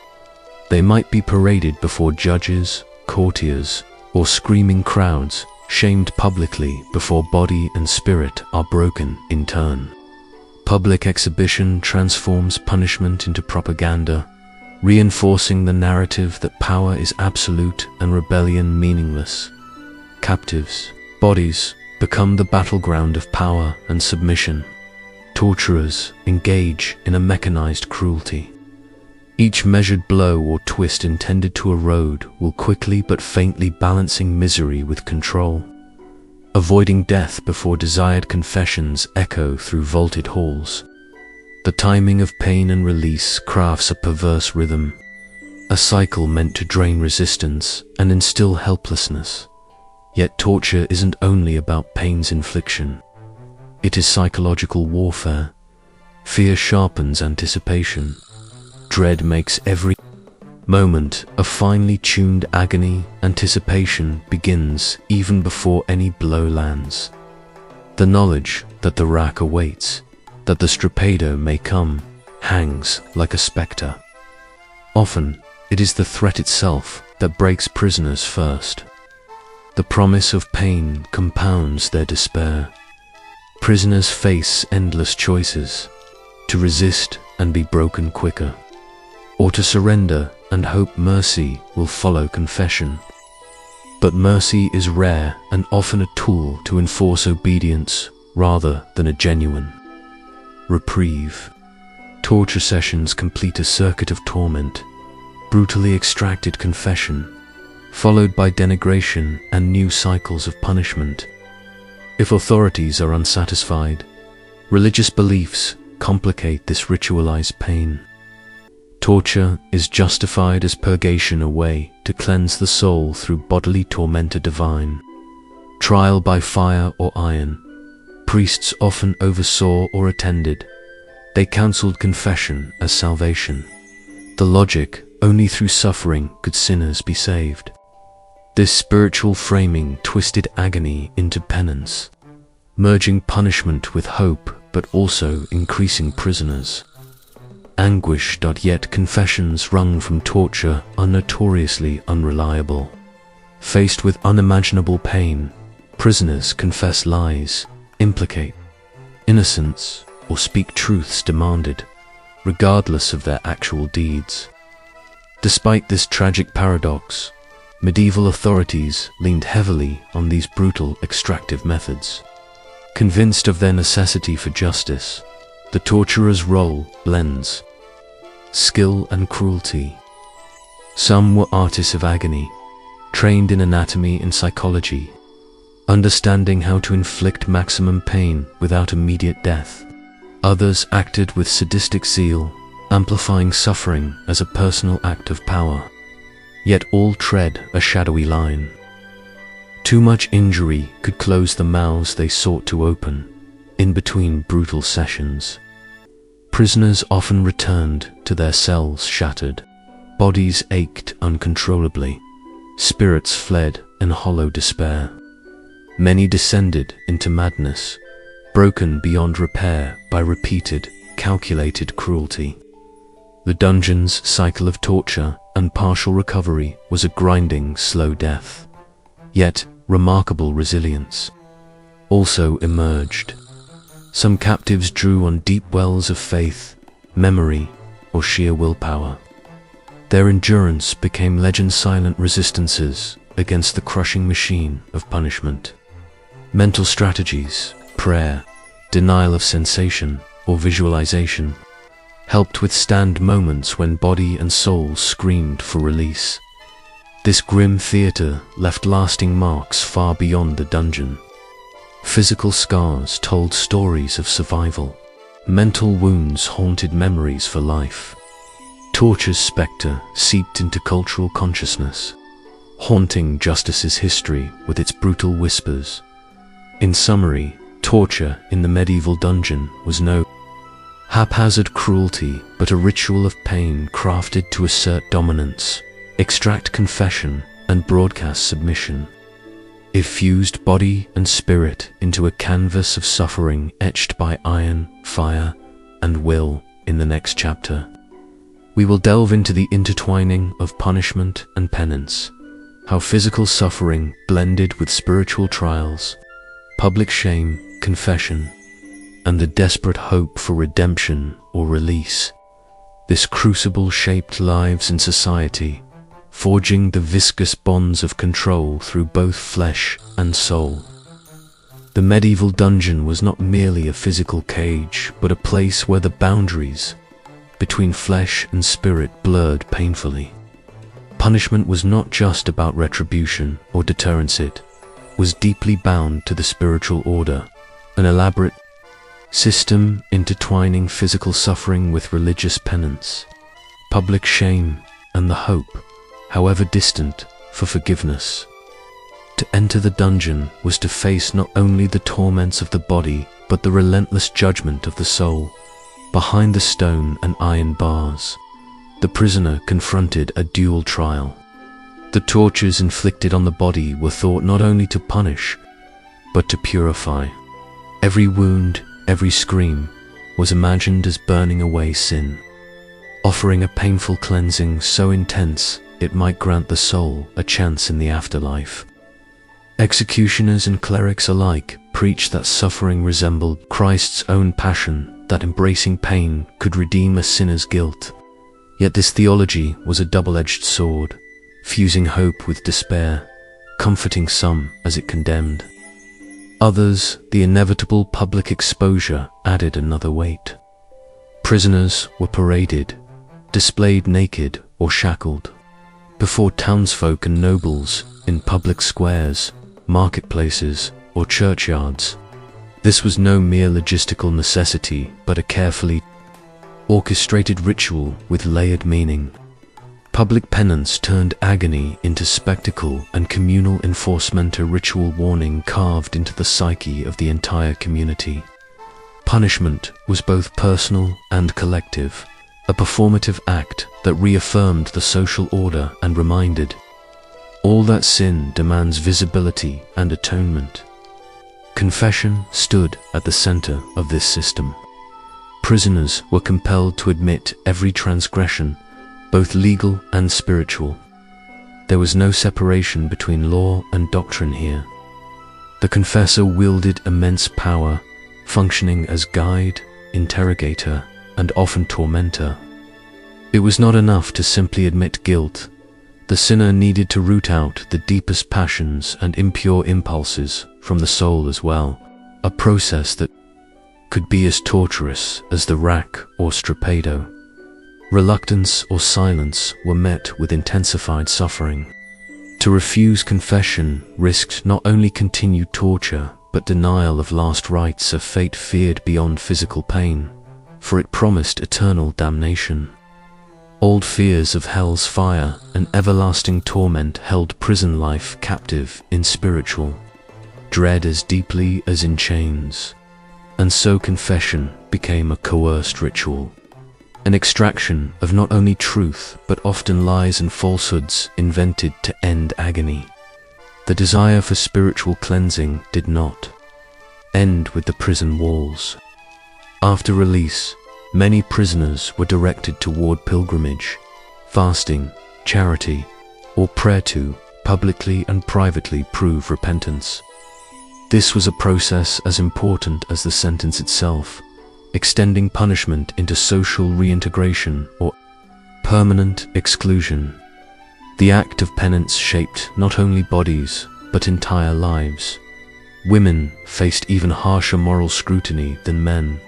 They might be paraded before judges, courtiers, or screaming crowds, shamed publicly before body and spirit are broken in turn. Public exhibition transforms punishment into propaganda, reinforcing the narrative that power is absolute and rebellion meaningless. Captives' bodies become the battleground of power and submission. Torturers engage in a mechanized cruelty. Each measured blow or twist intended to erode will quickly but faintly balancing misery with control. Avoiding death before desired confessions echo through vaulted halls. The timing of pain and release crafts a perverse rhythm, a cycle meant to drain resistance and instill helplessness. Yet torture isn't only about pain's infliction. It is psychological warfare. Fear sharpens anticipation. Dread makes every moment a finely tuned agony. Anticipation begins even before any blow lands. The knowledge that the rack awaits, that the strappado may come, hangs like a spectre. Often, it is the threat itself that breaks prisoners first. The promise of pain compounds their despair. Prisoners face endless choices, to resist and be broken quicker, or to surrender and hope mercy will follow confession. But mercy is rare and often a tool to enforce obedience rather than a genuine reprieve. Torture sessions complete a circuit of torment, brutally extracted confession, followed by denigration and new cycles of punishment. If authorities are unsatisfied, religious beliefs complicate this ritualized pain. Torture is justified as purgation, a way to cleanse the soul through bodily tormentor divine. Trial by fire or iron. Priests often oversaw or attended. They counseled confession as salvation. The logic, only through suffering could sinners be saved. This spiritual framing twisted agony into penance, merging punishment with hope but also increasing prisoners. Anguish. Yet confessions wrung from torture are notoriously unreliable. Faced with unimaginable pain, prisoners confess lies, implicate innocence, or speak truths demanded, regardless of their actual deeds. Despite this tragic paradox, medieval authorities leaned heavily on these brutal extractive methods. Convinced of their necessity for justice, the torturer's role blends skill and cruelty. Some were artists of agony, trained in anatomy and psychology, understanding how to inflict maximum pain without immediate death. Others acted with sadistic zeal, amplifying suffering as a personal act of power. Yet all tread a shadowy line. Too much injury could close the mouths they sought to open. In between brutal sessions, prisoners often returned to their cells shattered. Bodies ached uncontrollably. Spirits fled in hollow despair. Many descended into madness, broken beyond repair by repeated, calculated cruelty. The dungeon's cycle of torture and partial recovery was a grinding, slow death. Yet, remarkable resilience also emerged. Some captives drew on deep wells of faith, memory, or sheer willpower. Their endurance became legend-silent resistances against the crushing machine of punishment. Mental strategies, prayer, denial of sensation, or visualization helped withstand moments when body and soul screamed for release. This grim theater left lasting marks far beyond the dungeon. Physical scars told stories of survival. Mental wounds haunted memories for life. Torture's spectre seeped into cultural consciousness, haunting justice's history with its brutal whispers. In summary, torture in the medieval dungeon was no haphazard cruelty, but a ritual of pain crafted to assert dominance, extract confession, and broadcast submission. It fused body and spirit into a canvas of suffering etched by iron, fire, and will. In the next chapter, we will delve into the intertwining of punishment and penance, how physical suffering blended with spiritual trials, public shame, confession, and the desperate hope for redemption or release. This crucible shaped lives in society, forging the viscous bonds of control through both flesh and soul. The medieval dungeon was not merely a physical cage, but a place where the boundaries between flesh and spirit blurred painfully. Punishment was not just about retribution or deterrence, it was deeply bound to the spiritual order, an elaborate system intertwining physical suffering with religious penance, public shame, and the hope, however distant, for forgiveness. To enter the dungeon was to face not only the torments of the body, but the relentless judgment of the soul. Behind the stone and iron bars, the prisoner confronted a dual trial. The tortures inflicted on the body were thought not only to punish, but to purify. Every wound, every scream, was imagined as burning away sin, offering a painful cleansing so intense it might grant the soul a chance in the afterlife. Executioners and clerics alike preached that suffering resembled Christ's own passion, that embracing pain could redeem a sinner's guilt. Yet this theology was a double-edged sword, fusing hope with despair, comforting some as it condemned. Others, the inevitable public exposure added another weight. Prisoners were paraded, displayed naked or shackled, before townsfolk and nobles in public squares, marketplaces, or churchyards. This was no mere logistical necessity, but a carefully orchestrated ritual with layered meaning. Public penance turned agony into spectacle, and communal enforcement a ritual warning carved into the psyche of the entire community. Punishment was both personal and collective, a performative act that reaffirmed the social order and reminded all that sin demands visibility and atonement. Confession stood at the center of this system. Prisoners were compelled to admit every transgression, both legal and spiritual. There was no separation between law and doctrine here. The confessor wielded immense power, functioning as guide, interrogator, and often tormentor. It was not enough to simply admit guilt. The sinner needed to root out the deepest passions and impure impulses from the soul as well, a process that could be as torturous as the rack or strappado. Reluctance or silence were met with intensified suffering. To refuse confession risked not only continued torture, but denial of last rites, a fate feared beyond physical pain, for it promised eternal damnation. Old fears of hell's fire and everlasting torment held prison life captive in spiritual dread as deeply as in chains. And so confession became a coerced ritual, an extraction of not only truth but often lies and falsehoods invented to end agony. The desire for spiritual cleansing did not end with the prison walls. After release, Many prisoners were directed toward pilgrimage, fasting, charity, or prayer to publicly and privately prove repentance. This was a process as important as the sentence itself, extending punishment into social reintegration or permanent exclusion. The act of penance shaped not only bodies, but entire lives. Women faced even harsher moral scrutiny than men.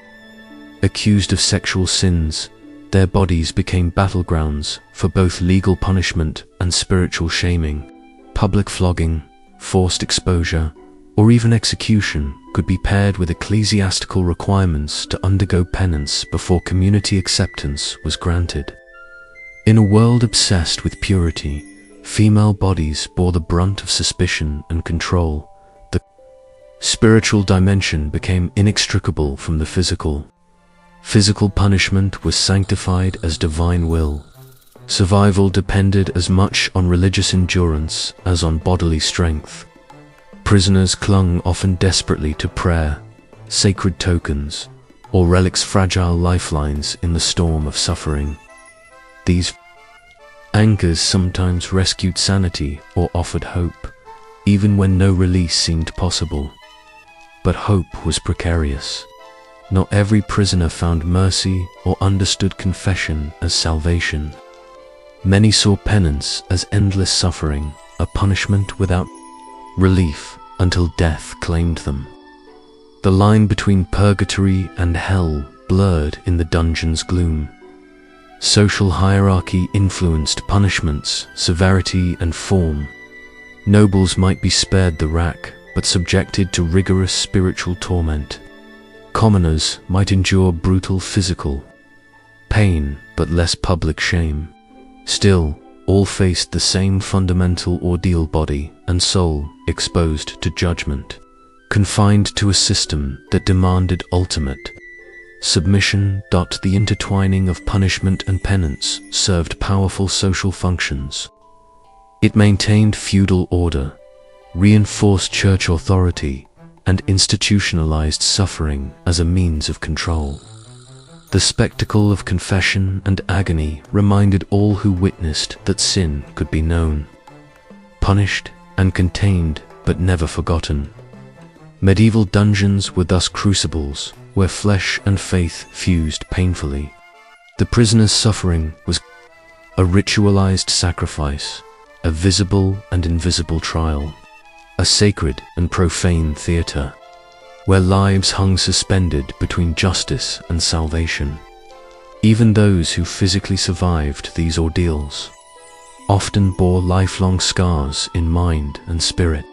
Accused of sexual sins, their bodies became battlegrounds for both legal punishment and spiritual shaming. Public flogging, forced exposure, or even execution could be paired with ecclesiastical requirements to undergo penance before community acceptance was granted. In a world obsessed with purity, female bodies bore the brunt of suspicion and control. The spiritual dimension became inextricable from the physical. Physical punishment was sanctified as divine will. Survival depended as much on religious endurance as on bodily strength. Prisoners clung often desperately to prayer, sacred tokens, or relics, fragile lifelines in the storm of suffering. These anchors sometimes rescued sanity or offered hope, even when no release seemed possible. But hope was precarious. Not every prisoner found mercy or understood confession as salvation. Many saw penance as endless suffering, a punishment without relief until death claimed them. The line between purgatory and hell blurred in the dungeon's gloom. Social hierarchy influenced punishment's severity and form. Nobles might be spared the rack, but subjected to rigorous spiritual torment. Commoners might endure brutal physical pain, but less public shame. Still, all faced the same fundamental ordeal: body and soul exposed to judgment, confined to a system that demanded ultimate submission. The intertwining of punishment and penance served powerful social functions. It maintained feudal order, reinforced church authority, and institutionalized suffering as a means of control. The spectacle of confession and agony reminded all who witnessed that sin could be known, punished, and contained, but never forgotten. Medieval dungeons were thus crucibles where flesh and faith fused painfully. The prisoner's suffering was a ritualized sacrifice, a visible and invisible trial, a sacred and profane theater, where lives hung suspended between justice and salvation. Even those who physically survived these ordeals often bore lifelong scars in mind and spirit.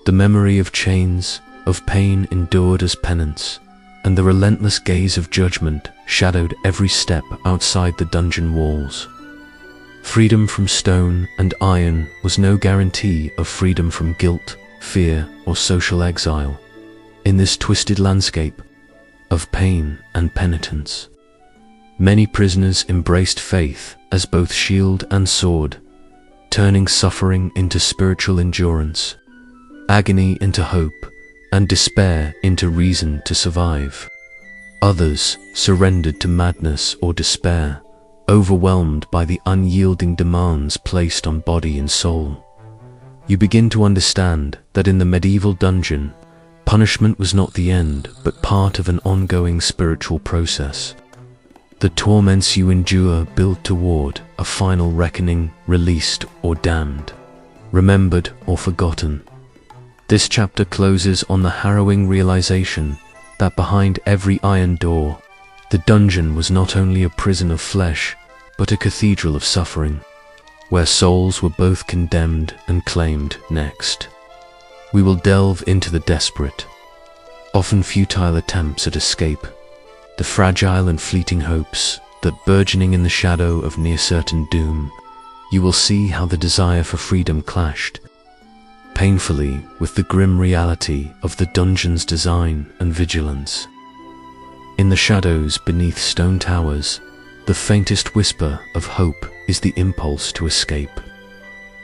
The memory of chains, of pain endured as penance, and the relentless gaze of judgment shadowed every step outside the dungeon walls. Freedom from stone and iron was no guarantee of freedom from guilt, fear, or social exile. In this twisted landscape of pain and penitence, many prisoners embraced faith as both shield and sword, turning suffering into spiritual endurance, agony into hope, and despair into reason to survive. Others surrendered to madness or despair, overwhelmed by the unyielding demands placed on body and soul. You begin to understand that in the medieval dungeon, punishment was not the end, but part of an ongoing spiritual process. The torments you endure build toward a final reckoning, released or damned, remembered or forgotten. This chapter closes on the harrowing realization that behind every iron door, the dungeon was not only a prison of flesh, but a cathedral of suffering, where souls were both condemned and claimed next. We will delve into the desperate, often futile attempts at escape, the fragile and fleeting hopes that, burgeoning in the shadow of near-certain doom, you will see how the desire for freedom clashed painfully with the grim reality of the dungeon's design and vigilance. In the shadows beneath stone towers, the faintest whisper of hope is the impulse to escape.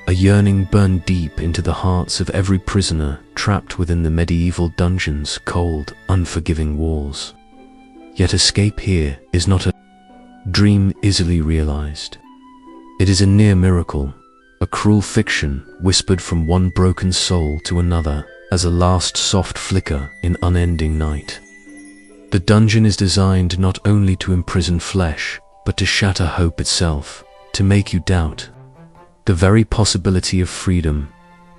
A yearning burned deep into the hearts of every prisoner trapped within the medieval dungeon's cold, unforgiving walls. Yet escape here is not a dream easily realized. It is a near miracle, a cruel fiction whispered from one broken soul to another as a last soft flicker in unending night. The dungeon is designed not only to imprison flesh, but to shatter hope itself, to make you doubt the very possibility of freedom,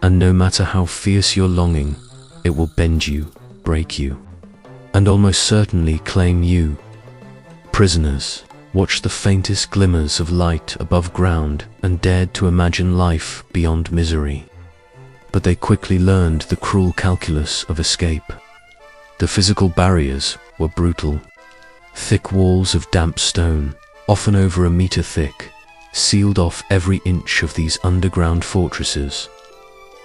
and no matter how fierce your longing, it will bend you, break you, and almost certainly claim you. Prisoners watched the faintest glimmers of light above ground and dared to imagine life beyond misery. But they quickly learned the cruel calculus of escape. The physical barriers were brutal. Thick walls of damp stone, often over a meter thick, sealed off every inch of these underground fortresses.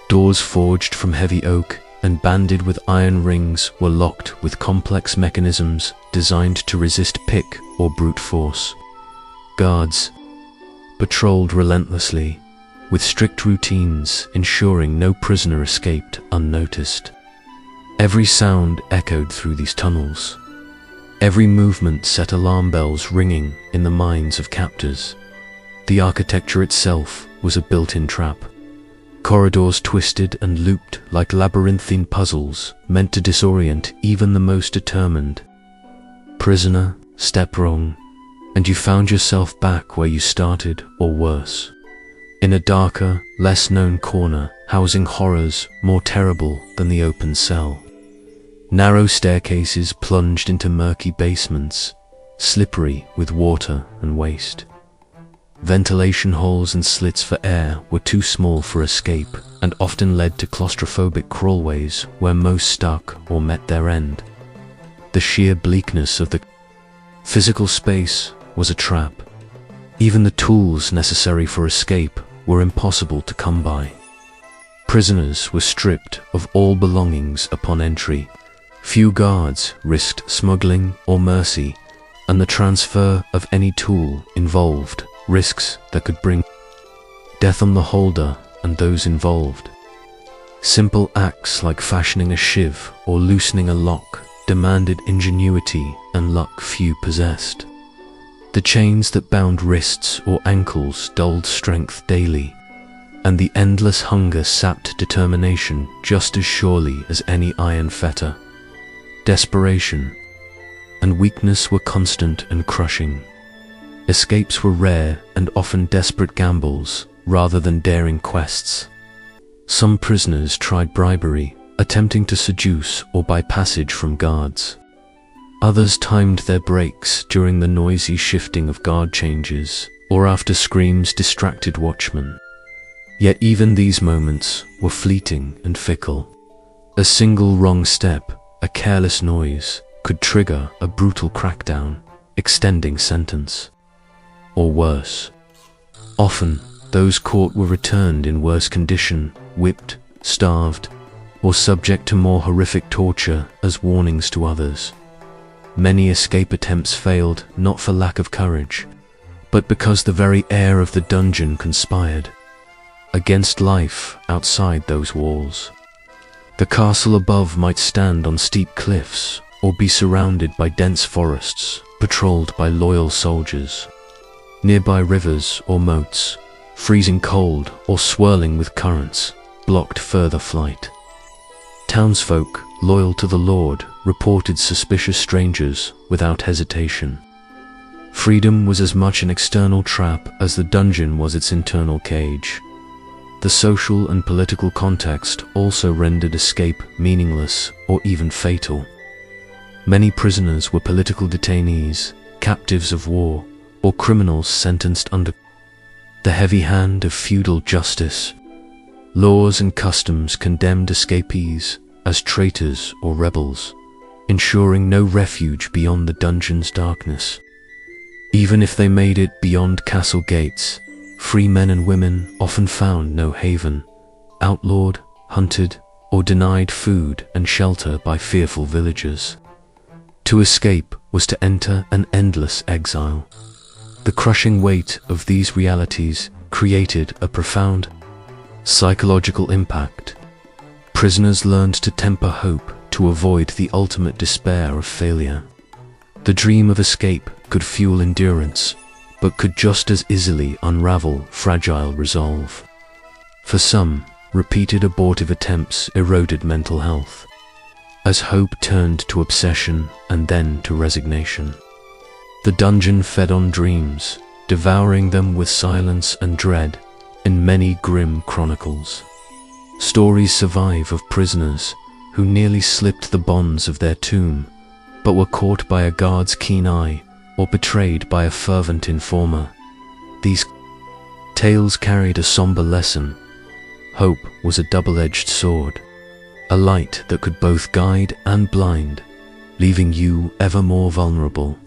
Doors forged from heavy oak and banded with iron rings were locked with complex mechanisms designed to resist pick or brute force. Guards patrolled relentlessly, with strict routines ensuring no prisoner escaped unnoticed. Every sound echoed through these tunnels. Every movement set alarm bells ringing in the minds of captors. The architecture itself was a built-in trap. Corridors twisted and looped like labyrinthine puzzles meant to disorient even the most determined. Prisoner, step wrong, and you found yourself back where you started, or worse, in a darker, less-known corner housing horrors more terrible than the open cell. Narrow staircases plunged into murky basements, slippery with water and waste. Ventilation holes and slits for air were too small for escape and often led to claustrophobic crawlways where most stuck or met their end. The sheer bleakness of the physical space was a trap. Even the tools necessary for escape were impossible to come by. Prisoners were stripped of all belongings upon entry. Few guards risked smuggling or mercy, and the transfer of any tool involved risks that could bring death on the holder and those involved. Simple acts like fashioning a shiv or loosening a lock demanded ingenuity and luck few possessed. The chains that bound wrists or ankles dulled strength daily, and the endless hunger sapped determination just as surely as any iron fetter. Desperation and weakness were constant and crushing. Escapes were rare and often desperate gambles rather than daring quests. Some prisoners tried bribery, attempting to seduce or buy passage from guards. Others timed their breaks during the noisy shifting of guard changes or after screams distracted watchmen. Yet even these moments were fleeting and fickle. A single wrong step, a careless noise, could trigger a brutal crackdown, extending sentence. Or worse. Often, those caught were returned in worse condition, whipped, starved, or subject to more horrific torture as warnings to others. Many escape attempts failed not for lack of courage, but because the very air of the dungeon conspired against life outside those walls. The castle above might stand on steep cliffs or be surrounded by dense forests, patrolled by loyal soldiers. Nearby rivers or moats, freezing cold or swirling with currents, blocked further flight. Townsfolk, loyal to the Lord, reported suspicious strangers without hesitation. Freedom was as much an external trap as the dungeon was its internal cage. The social and political context also rendered escape meaningless or even fatal. Many prisoners were political detainees, captives of war, or criminals sentenced under the heavy hand of feudal justice. Laws and customs condemned escapees as traitors or rebels, ensuring no refuge beyond the dungeon's darkness. Even if they made it beyond castle gates, free men and women often found no haven, outlawed, hunted, or denied food and shelter by fearful villagers. To escape was to enter an endless exile. The crushing weight of these realities created a profound psychological impact. Prisoners learned to temper hope to avoid the ultimate despair of failure. The dream of escape could fuel endurance, but could just as easily unravel fragile resolve. For some, repeated abortive attempts eroded mental health, as hope turned to obsession and then to resignation. The dungeon fed on dreams, devouring them with silence and dread in many grim chronicles. Stories survive of prisoners who nearly slipped the bonds of their tomb, but were caught by a guard's keen eye or betrayed by a fervent informer. These tales carried a somber lesson. Hope was a double-edged sword, a light that could both guide and blind, leaving you ever more vulnerable.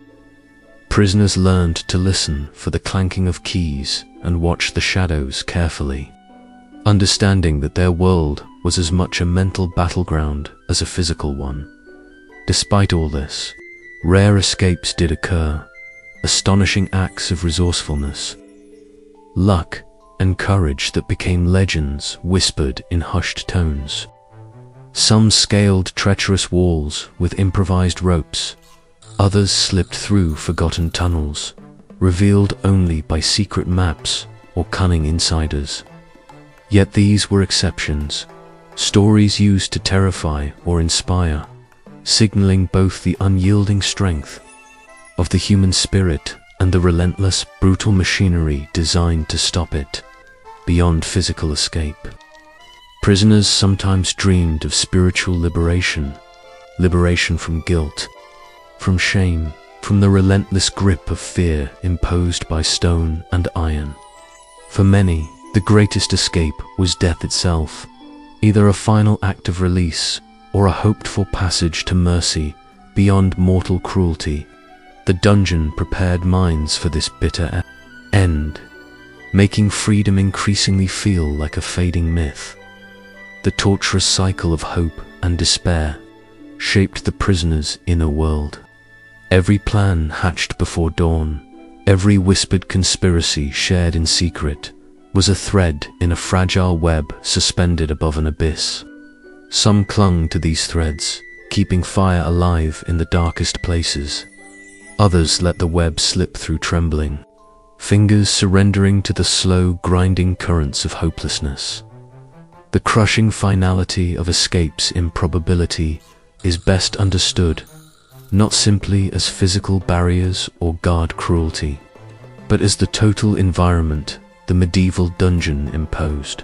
Prisoners learned to listen for the clanking of keys and watch the shadows carefully, understanding that their world was as much a mental battleground as a physical one. Despite all this, rare escapes did occur, astonishing acts of resourcefulness, luck, and courage that became legends whispered in hushed tones. Some scaled treacherous walls with improvised ropes, others slipped through forgotten tunnels, revealed only by secret maps or cunning insiders. Yet these were exceptions, stories used to terrify or inspire, signaling both the unyielding strength of the human spirit and the relentless, brutal machinery designed to stop it beyond physical escape. Prisoners sometimes dreamed of spiritual liberation, liberation from guilt, from shame, from the relentless grip of fear imposed by stone and iron. For many, the greatest escape was death itself, either a final act of release or a hoped-for passage to mercy beyond mortal cruelty. The dungeon prepared minds for this bitter end, making freedom increasingly feel like a fading myth. The torturous cycle of hope and despair shaped the prisoner's inner world. Every plan hatched before dawn, every whispered conspiracy shared in secret, was a thread in a fragile web suspended above an abyss. Some clung to these threads, keeping fire alive in the darkest places. Others let the web slip through trembling, fingers surrendering to the slow, grinding currents of hopelessness. The crushing finality of escape's improbability is best understood not simply as physical barriers or guard cruelty, but as the total environment the medieval dungeon imposed.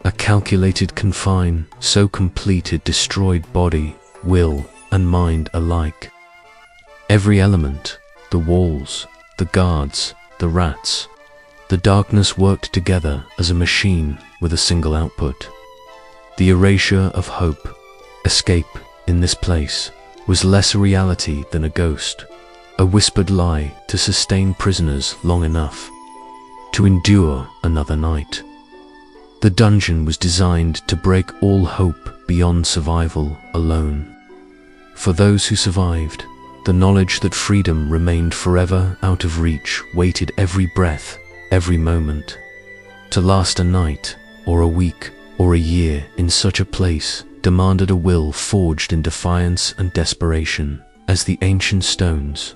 A calculated confine so complete it destroyed body, will, and mind alike. Every element, the walls, the guards, the rats, the darkness worked together as a machine with a single output. The erasure of hope, escape, in this place, was less a reality than a ghost, a whispered lie to sustain prisoners long enough to endure another night. The dungeon was designed to break all hope beyond survival alone. For those who survived, the knowledge that freedom remained forever out of reach weighted every breath, every moment. To last a night, or a week, or a year in such a place demanded a will forged in defiance and desperation as the ancient stones.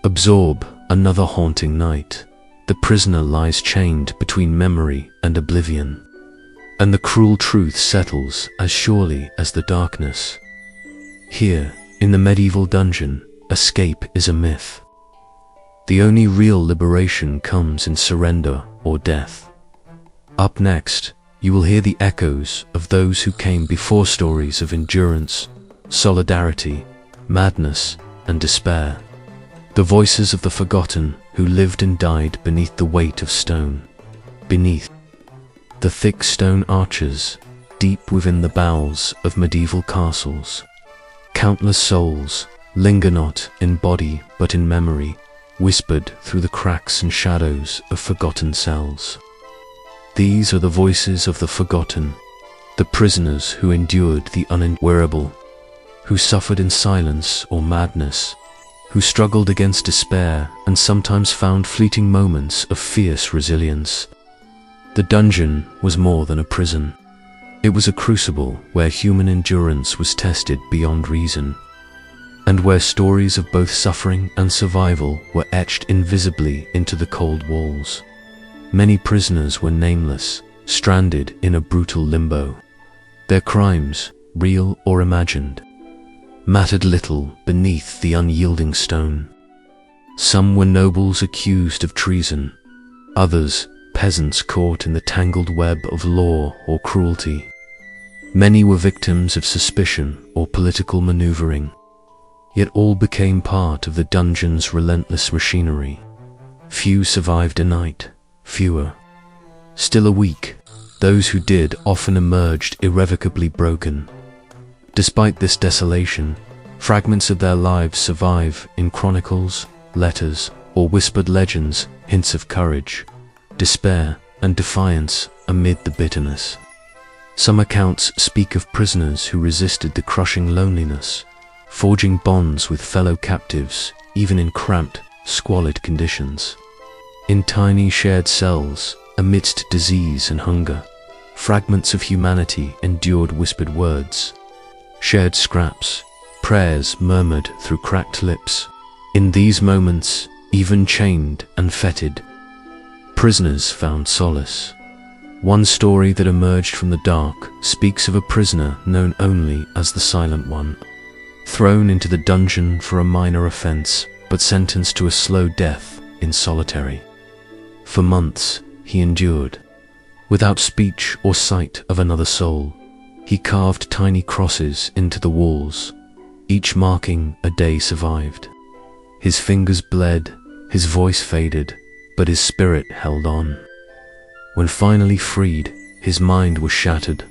Absorb another haunting night. The prisoner lies chained between memory and oblivion, and the cruel truth settles as surely as the darkness. Here, in the medieval dungeon, escape is a myth. The only real liberation comes in surrender or death. Up next, you will hear the echoes of those who came before, stories of endurance, solidarity, madness, and despair. The voices of the forgotten who lived and died beneath the weight of stone, beneath the thick stone arches, deep within the bowels of medieval castles. Countless souls linger not in body but in memory, whispered through the cracks and shadows of forgotten cells. These are the voices of the forgotten, the prisoners who endured the unendurable, who suffered in silence or madness, who struggled against despair and sometimes found fleeting moments of fierce resilience. The dungeon was more than a prison. It was a crucible where human endurance was tested beyond reason. and where stories of both suffering and survival were etched invisibly into the cold walls. Many prisoners were nameless, stranded in a brutal limbo. Their crimes, real or imagined, mattered little beneath the unyielding stone. Some were nobles accused of treason, others peasants caught in the tangled web of law or cruelty. Many were victims of suspicion or political maneuvering, yet all became part of the dungeon's relentless machinery. Few survived a night, fewer. Still a week, those who did often emerged irrevocably broken. Despite this desolation, fragments of their lives survive in chronicles, letters, or whispered legends, hints of courage, despair, and defiance amid the bitterness. Some accounts speak of prisoners who resisted the crushing loneliness, forging bonds with fellow captives even in cramped, squalid conditions. In tiny shared cells, amidst disease and hunger, fragments of humanity endured whispered words, shared scraps, prayers murmured through cracked lips. In these moments, even chained and fetid, prisoners found solace. One story that emerged from the dark speaks of a prisoner known only as the Silent One, thrown into the dungeon for a minor offense, but sentenced to a slow death in solitary. For months, he endured. Without speech or sight of another soul, he carved tiny crosses into the walls, each marking a day survived. His fingers bled, his voice faded, but his spirit held on. When finally freed, his mind was shattered,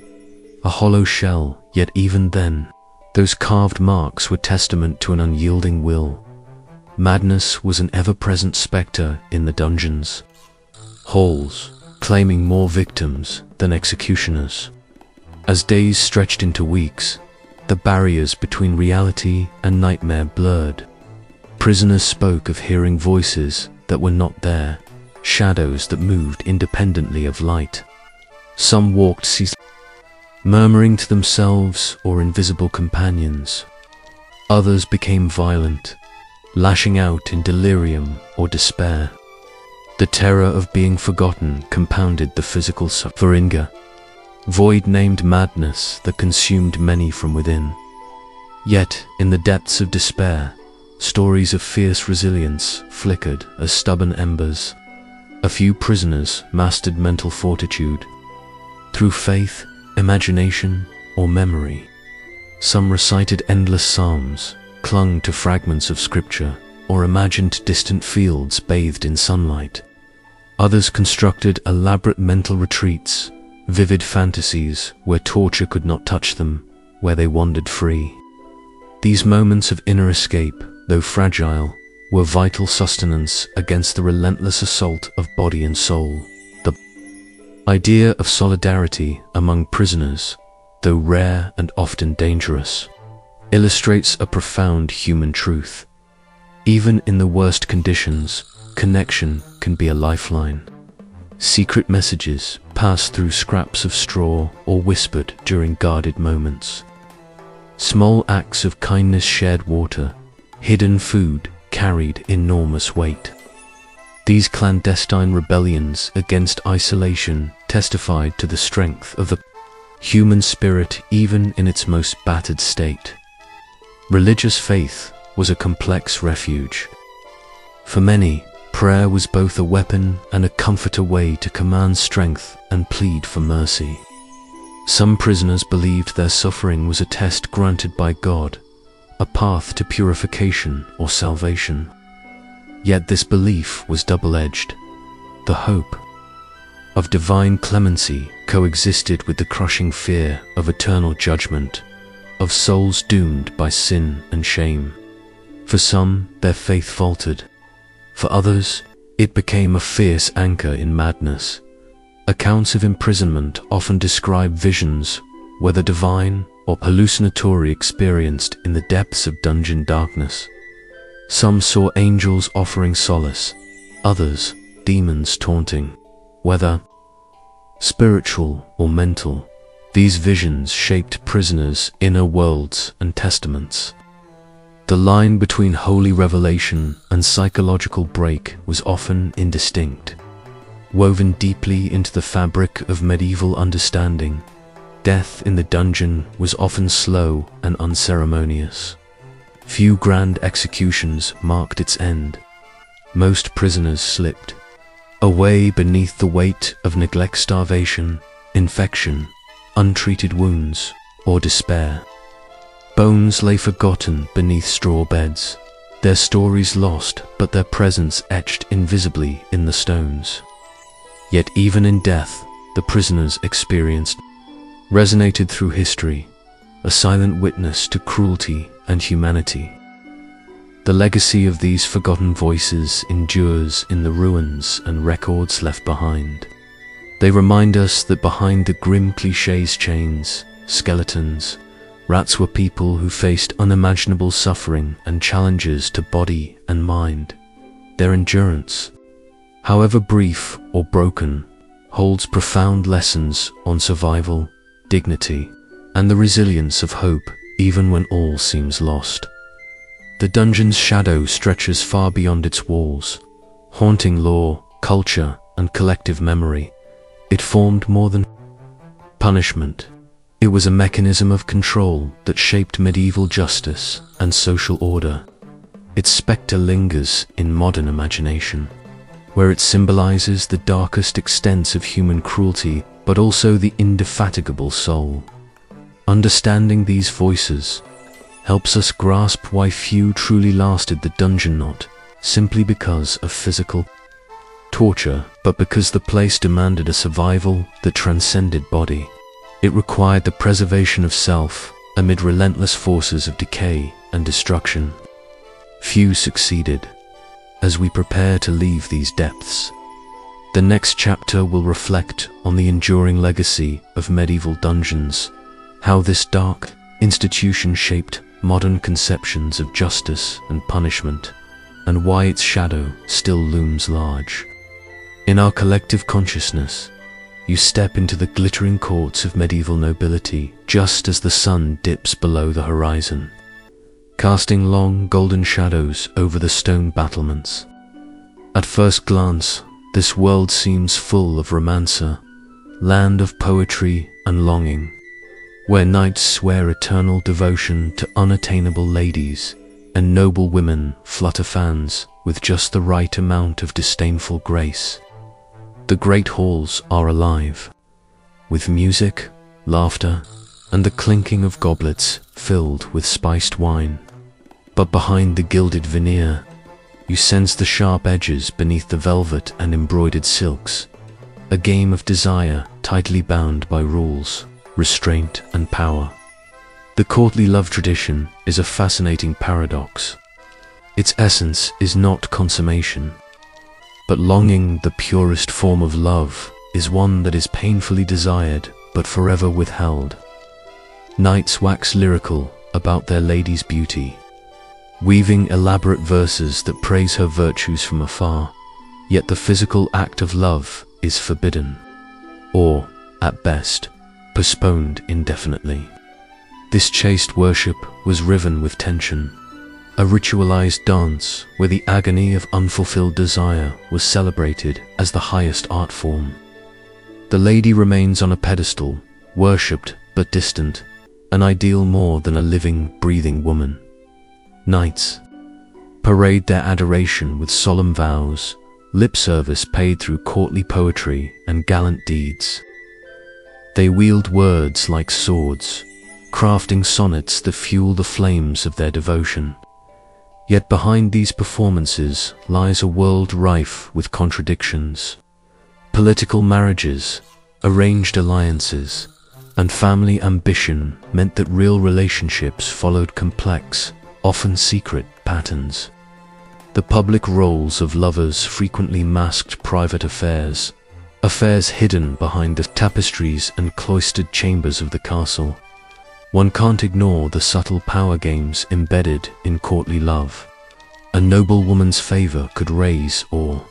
a hollow shell, yet even then, those carved marks were testament to an unyielding will. Madness was an ever-present spectre in the dungeons, halls, claiming more victims than executioners. As days stretched into weeks, the barriers between reality and nightmare blurred. Prisoners spoke of hearing voices that were not there, shadows that moved independently of light. Some walked ceaselessly, murmuring to themselves or invisible companions. Others became violent, lashing out in delirium or despair. The terror of being forgotten compounded the physical suffering, void-named madness that consumed many from within. Yet, in the depths of despair, stories of fierce resilience flickered as stubborn embers. A few prisoners mastered mental fortitude through faith, imagination, or memory. Some recited endless psalms, clung to fragments of scripture, or imagined distant fields bathed in sunlight. Others constructed elaborate mental retreats, vivid fantasies where torture could not touch them, where they wandered free. These moments of inner escape, though fragile, were vital sustenance against the relentless assault of body and soul. The idea of solidarity among prisoners, though rare and often dangerous, illustrates a profound human truth. Even in the worst conditions, connection can be a lifeline. Secret messages passed through scraps of straw or whispered during guarded moments. Small acts of kindness shared water, hidden food carried enormous weight. These clandestine rebellions against isolation testified to the strength of the human spirit even in its most battered state. Religious faith was a complex refuge. For many, prayer was both a weapon and a comforter way to command strength and plead for mercy. Some prisoners believed their suffering was a test granted by God, a path to purification or salvation. Yet this belief was double-edged. The hope of divine clemency coexisted with the crushing fear of eternal judgment, of souls doomed by sin and shame. For some, their faith faltered. For others, it became a fierce anchor in madness. Accounts of imprisonment often describe visions, whether divine or hallucinatory, experienced in the depths of dungeon darkness. Some saw angels offering solace, others demons taunting. Whether spiritual or mental, these visions shaped prisoners' inner worlds and testaments. The The line between holy revelation and psychological break was often indistinct. Woven deeply into the fabric of medieval understanding, death in the dungeon was often slow and unceremonious. Few grand executions marked its end. Most prisoners slipped away beneath the weight of neglect, starvation, infection, untreated wounds, or despair. Bones lay forgotten beneath straw beds, their stories lost but their presence etched invisibly in the stones. Yet even in death, the prisoners experienced resonated through history, a silent witness to cruelty and humanity. The legacy of these forgotten voices endures in the ruins and records left behind. They remind us that behind the grim clichés, chains, skeletons, rats were people who faced unimaginable suffering and challenges to body and mind. Their endurance, however brief or broken, holds profound lessons on survival, dignity, and the resilience of hope even when all seems lost. The dungeon's shadow stretches far beyond its walls, haunting lore, culture, and collective memory. It formed more than punishment. It was a mechanism of control that shaped medieval justice and social order. Its spectre lingers in modern imagination, where it symbolizes the darkest extents of human cruelty, but also the indefatigable soul. Understanding these voices helps us grasp why few truly lasted the dungeon, not simply because of physical torture, but because the place demanded a survival that transcended body. It required the preservation of self amid relentless forces of decay and destruction. Few succeeded. As we prepare to leave these depths, the next chapter will reflect on the enduring legacy of medieval dungeons, how this dark institution shaped modern conceptions of justice and punishment, and why its shadow still looms large. In our collective consciousness, you step into the glittering courts of medieval nobility just as the sun dips below the horizon, casting long golden shadows over the stone battlements. At first glance, this world seems full of romancer, land of poetry and longing, where knights swear eternal devotion to unattainable ladies, and noble women flutter fans with just the right amount of disdainful grace. The great halls are alive, with music, laughter, and the clinking of goblets filled with spiced wine. But behind the gilded veneer, you sense the sharp edges beneath the velvet and embroidered silks, a game of desire tightly bound by rules, restraint, and power. The courtly love tradition is a fascinating paradox. Its essence is not consummation, but longing. The purest form of love is one that is painfully desired but forever withheld. Knights wax lyrical about their lady's beauty, weaving elaborate verses that praise her virtues from afar, yet the physical act of love is forbidden, or, at best, postponed indefinitely. This chaste worship was riven with tension, a ritualized dance where the agony of unfulfilled desire was celebrated as the highest art form. The lady remains on a pedestal, worshipped but distant, an ideal more than a living, breathing woman. Knights parade their adoration with solemn vows, lip service paid through courtly poetry and gallant deeds. They wield words like swords, crafting sonnets that fuel the flames of their devotion. Yet behind these performances lies a world rife with contradictions. Political marriages, arranged alliances, and family ambition meant that real relationships followed complex, often secret patterns. The public roles of lovers frequently masked private affairs, affairs hidden behind the tapestries and cloistered chambers of the castle. One can't ignore the subtle power games embedded in courtly love. A noble woman's favor could raise or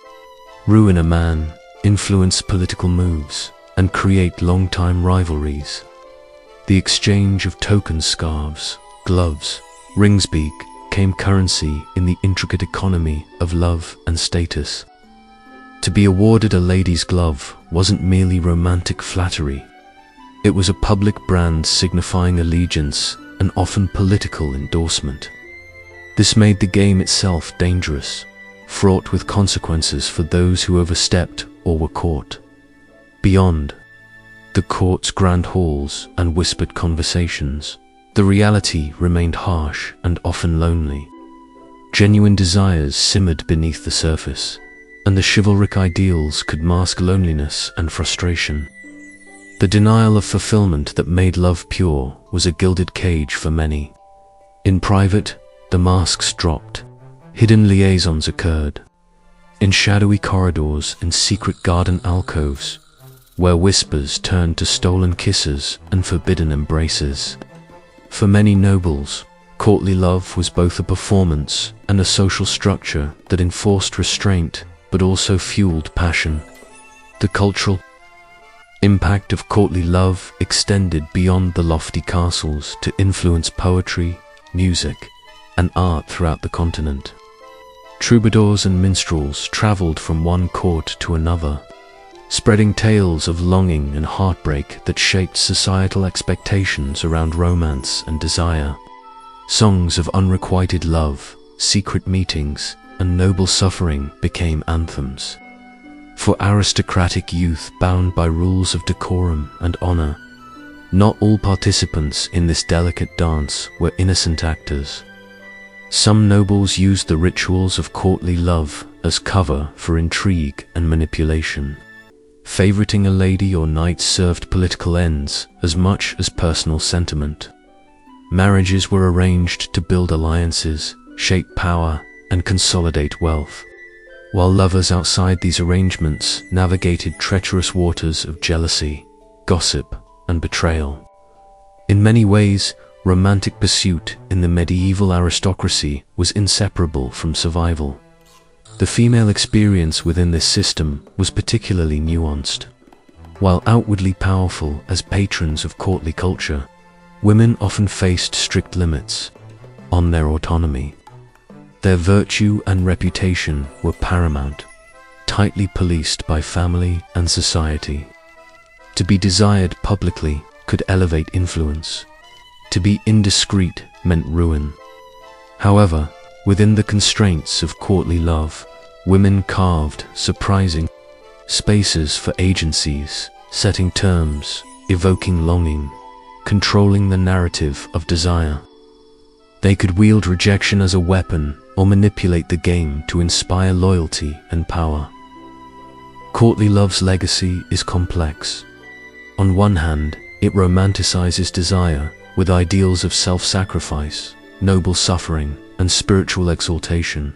ruin a man, influence political moves, and create long-time rivalries. The exchange of token scarves, gloves, rings, became currency in the intricate economy of love and status. To be awarded a lady's glove wasn't merely romantic flattery. It was a public brand signifying allegiance and often political endorsement. This made the game itself dangerous, fraught with consequences for those who overstepped or were caught. Beyond the court's grand halls and whispered conversations, the reality remained harsh and often lonely. Genuine desires simmered beneath the surface, and the chivalric ideals could mask loneliness and frustration. The denial of fulfillment that made love pure was a gilded cage for many. In private, the masks dropped. Hidden liaisons occurred. In shadowy corridors and secret garden alcoves, where whispers turned to stolen kisses and forbidden embraces. For many nobles, courtly love was both a performance and a social structure that enforced restraint but also fueled passion. The cultural impact of courtly love extended beyond the lofty castles to influence poetry, music, and art throughout the continent. Troubadours and minstrels traveled from one court to another, spreading tales of longing and heartbreak that shaped societal expectations around romance and desire. Songs of unrequited love, secret meetings, and noble suffering became anthems. For aristocratic youth bound by rules of decorum and honor, not all participants in this delicate dance were innocent actors. Some nobles used the rituals of courtly love as cover for intrigue and manipulation. Favoriting a lady or knight served political ends as much as personal sentiment. Marriages were arranged to build alliances, shape power, and consolidate wealth, while lovers outside these arrangements navigated treacherous waters of jealousy, gossip, and betrayal. In many ways, romantic pursuit in the medieval aristocracy was inseparable from survival. The female experience within this system was particularly nuanced. While outwardly powerful as patrons of courtly culture, women often faced strict limits on their autonomy. Their virtue and reputation were paramount, tightly policed by family and society. To be desired publicly could elevate influence. To be indiscreet meant ruin. However, within the constraints of courtly love, women carved surprising spaces for agencies, setting terms, evoking longing, controlling the narrative of desire. They could wield rejection as a weapon or manipulate the game to inspire loyalty and power. Courtly love's legacy is complex. On one hand, it romanticizes desire with ideals of self-sacrifice, noble suffering, and spiritual exaltation.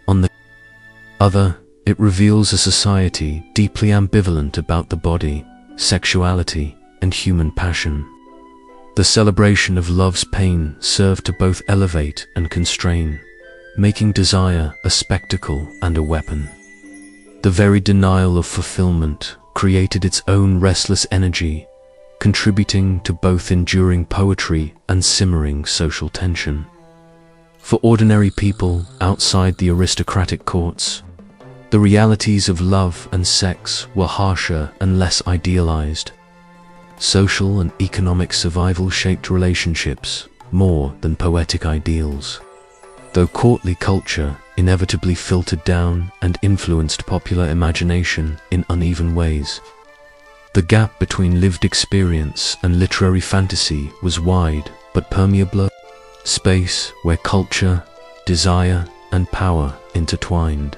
On the other, it reveals a society deeply ambivalent about the body, sexuality, and human passion. The celebration of love's pain served to both elevate and constrain, making desire a spectacle and a weapon. The very denial of fulfillment created its own restless energy, contributing to both enduring poetry and simmering social tension. For ordinary people outside the aristocratic courts, the realities of love and sex were harsher and less idealized. Social and economic survival shaped relationships more than poetic ideals. Though courtly culture inevitably filtered down and influenced popular imagination in uneven ways, the gap between lived experience and literary fantasy was wide but permeable, space where culture, desire, and power intertwined.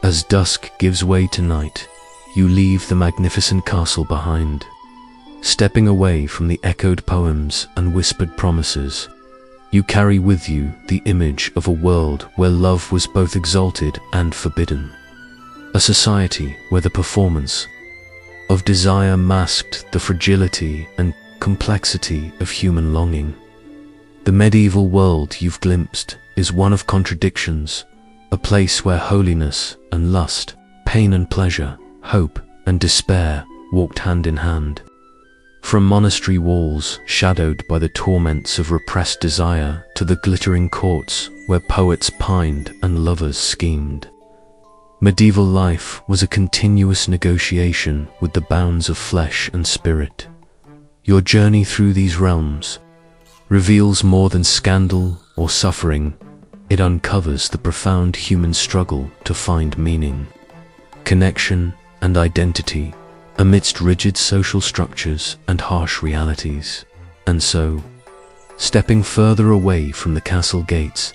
As dusk gives way to night, you leave the magnificent castle behind. Stepping away from the echoed poems and whispered promises, you carry with you the image of a world where love was both exalted and forbidden. A society where the performance of desire masked the fragility and complexity of human longing. The medieval world you've glimpsed is one of contradictions, a place where holiness and lust, pain and pleasure, hope and despair walked hand in hand. From monastery walls shadowed by the torments of repressed desire to the glittering courts where poets pined and lovers schemed. Medieval life was a continuous negotiation with the bounds of flesh and spirit. Your journey through these realms reveals more than scandal or suffering. It uncovers the profound human struggle to find meaning, connection, and identity amidst rigid social structures and harsh realities. And so, stepping further away from the castle gates,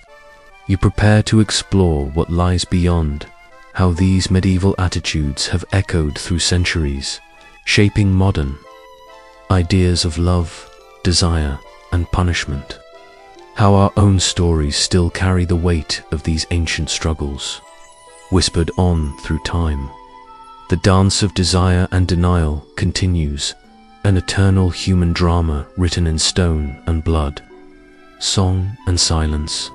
you prepare to explore what lies beyond, how these medieval attitudes have echoed through centuries, shaping modern ideas of love, desire, and punishment. How our own stories still carry the weight of these ancient struggles, whispered on through time. The dance of desire and denial continues, an eternal human drama written in stone and blood, song and silence,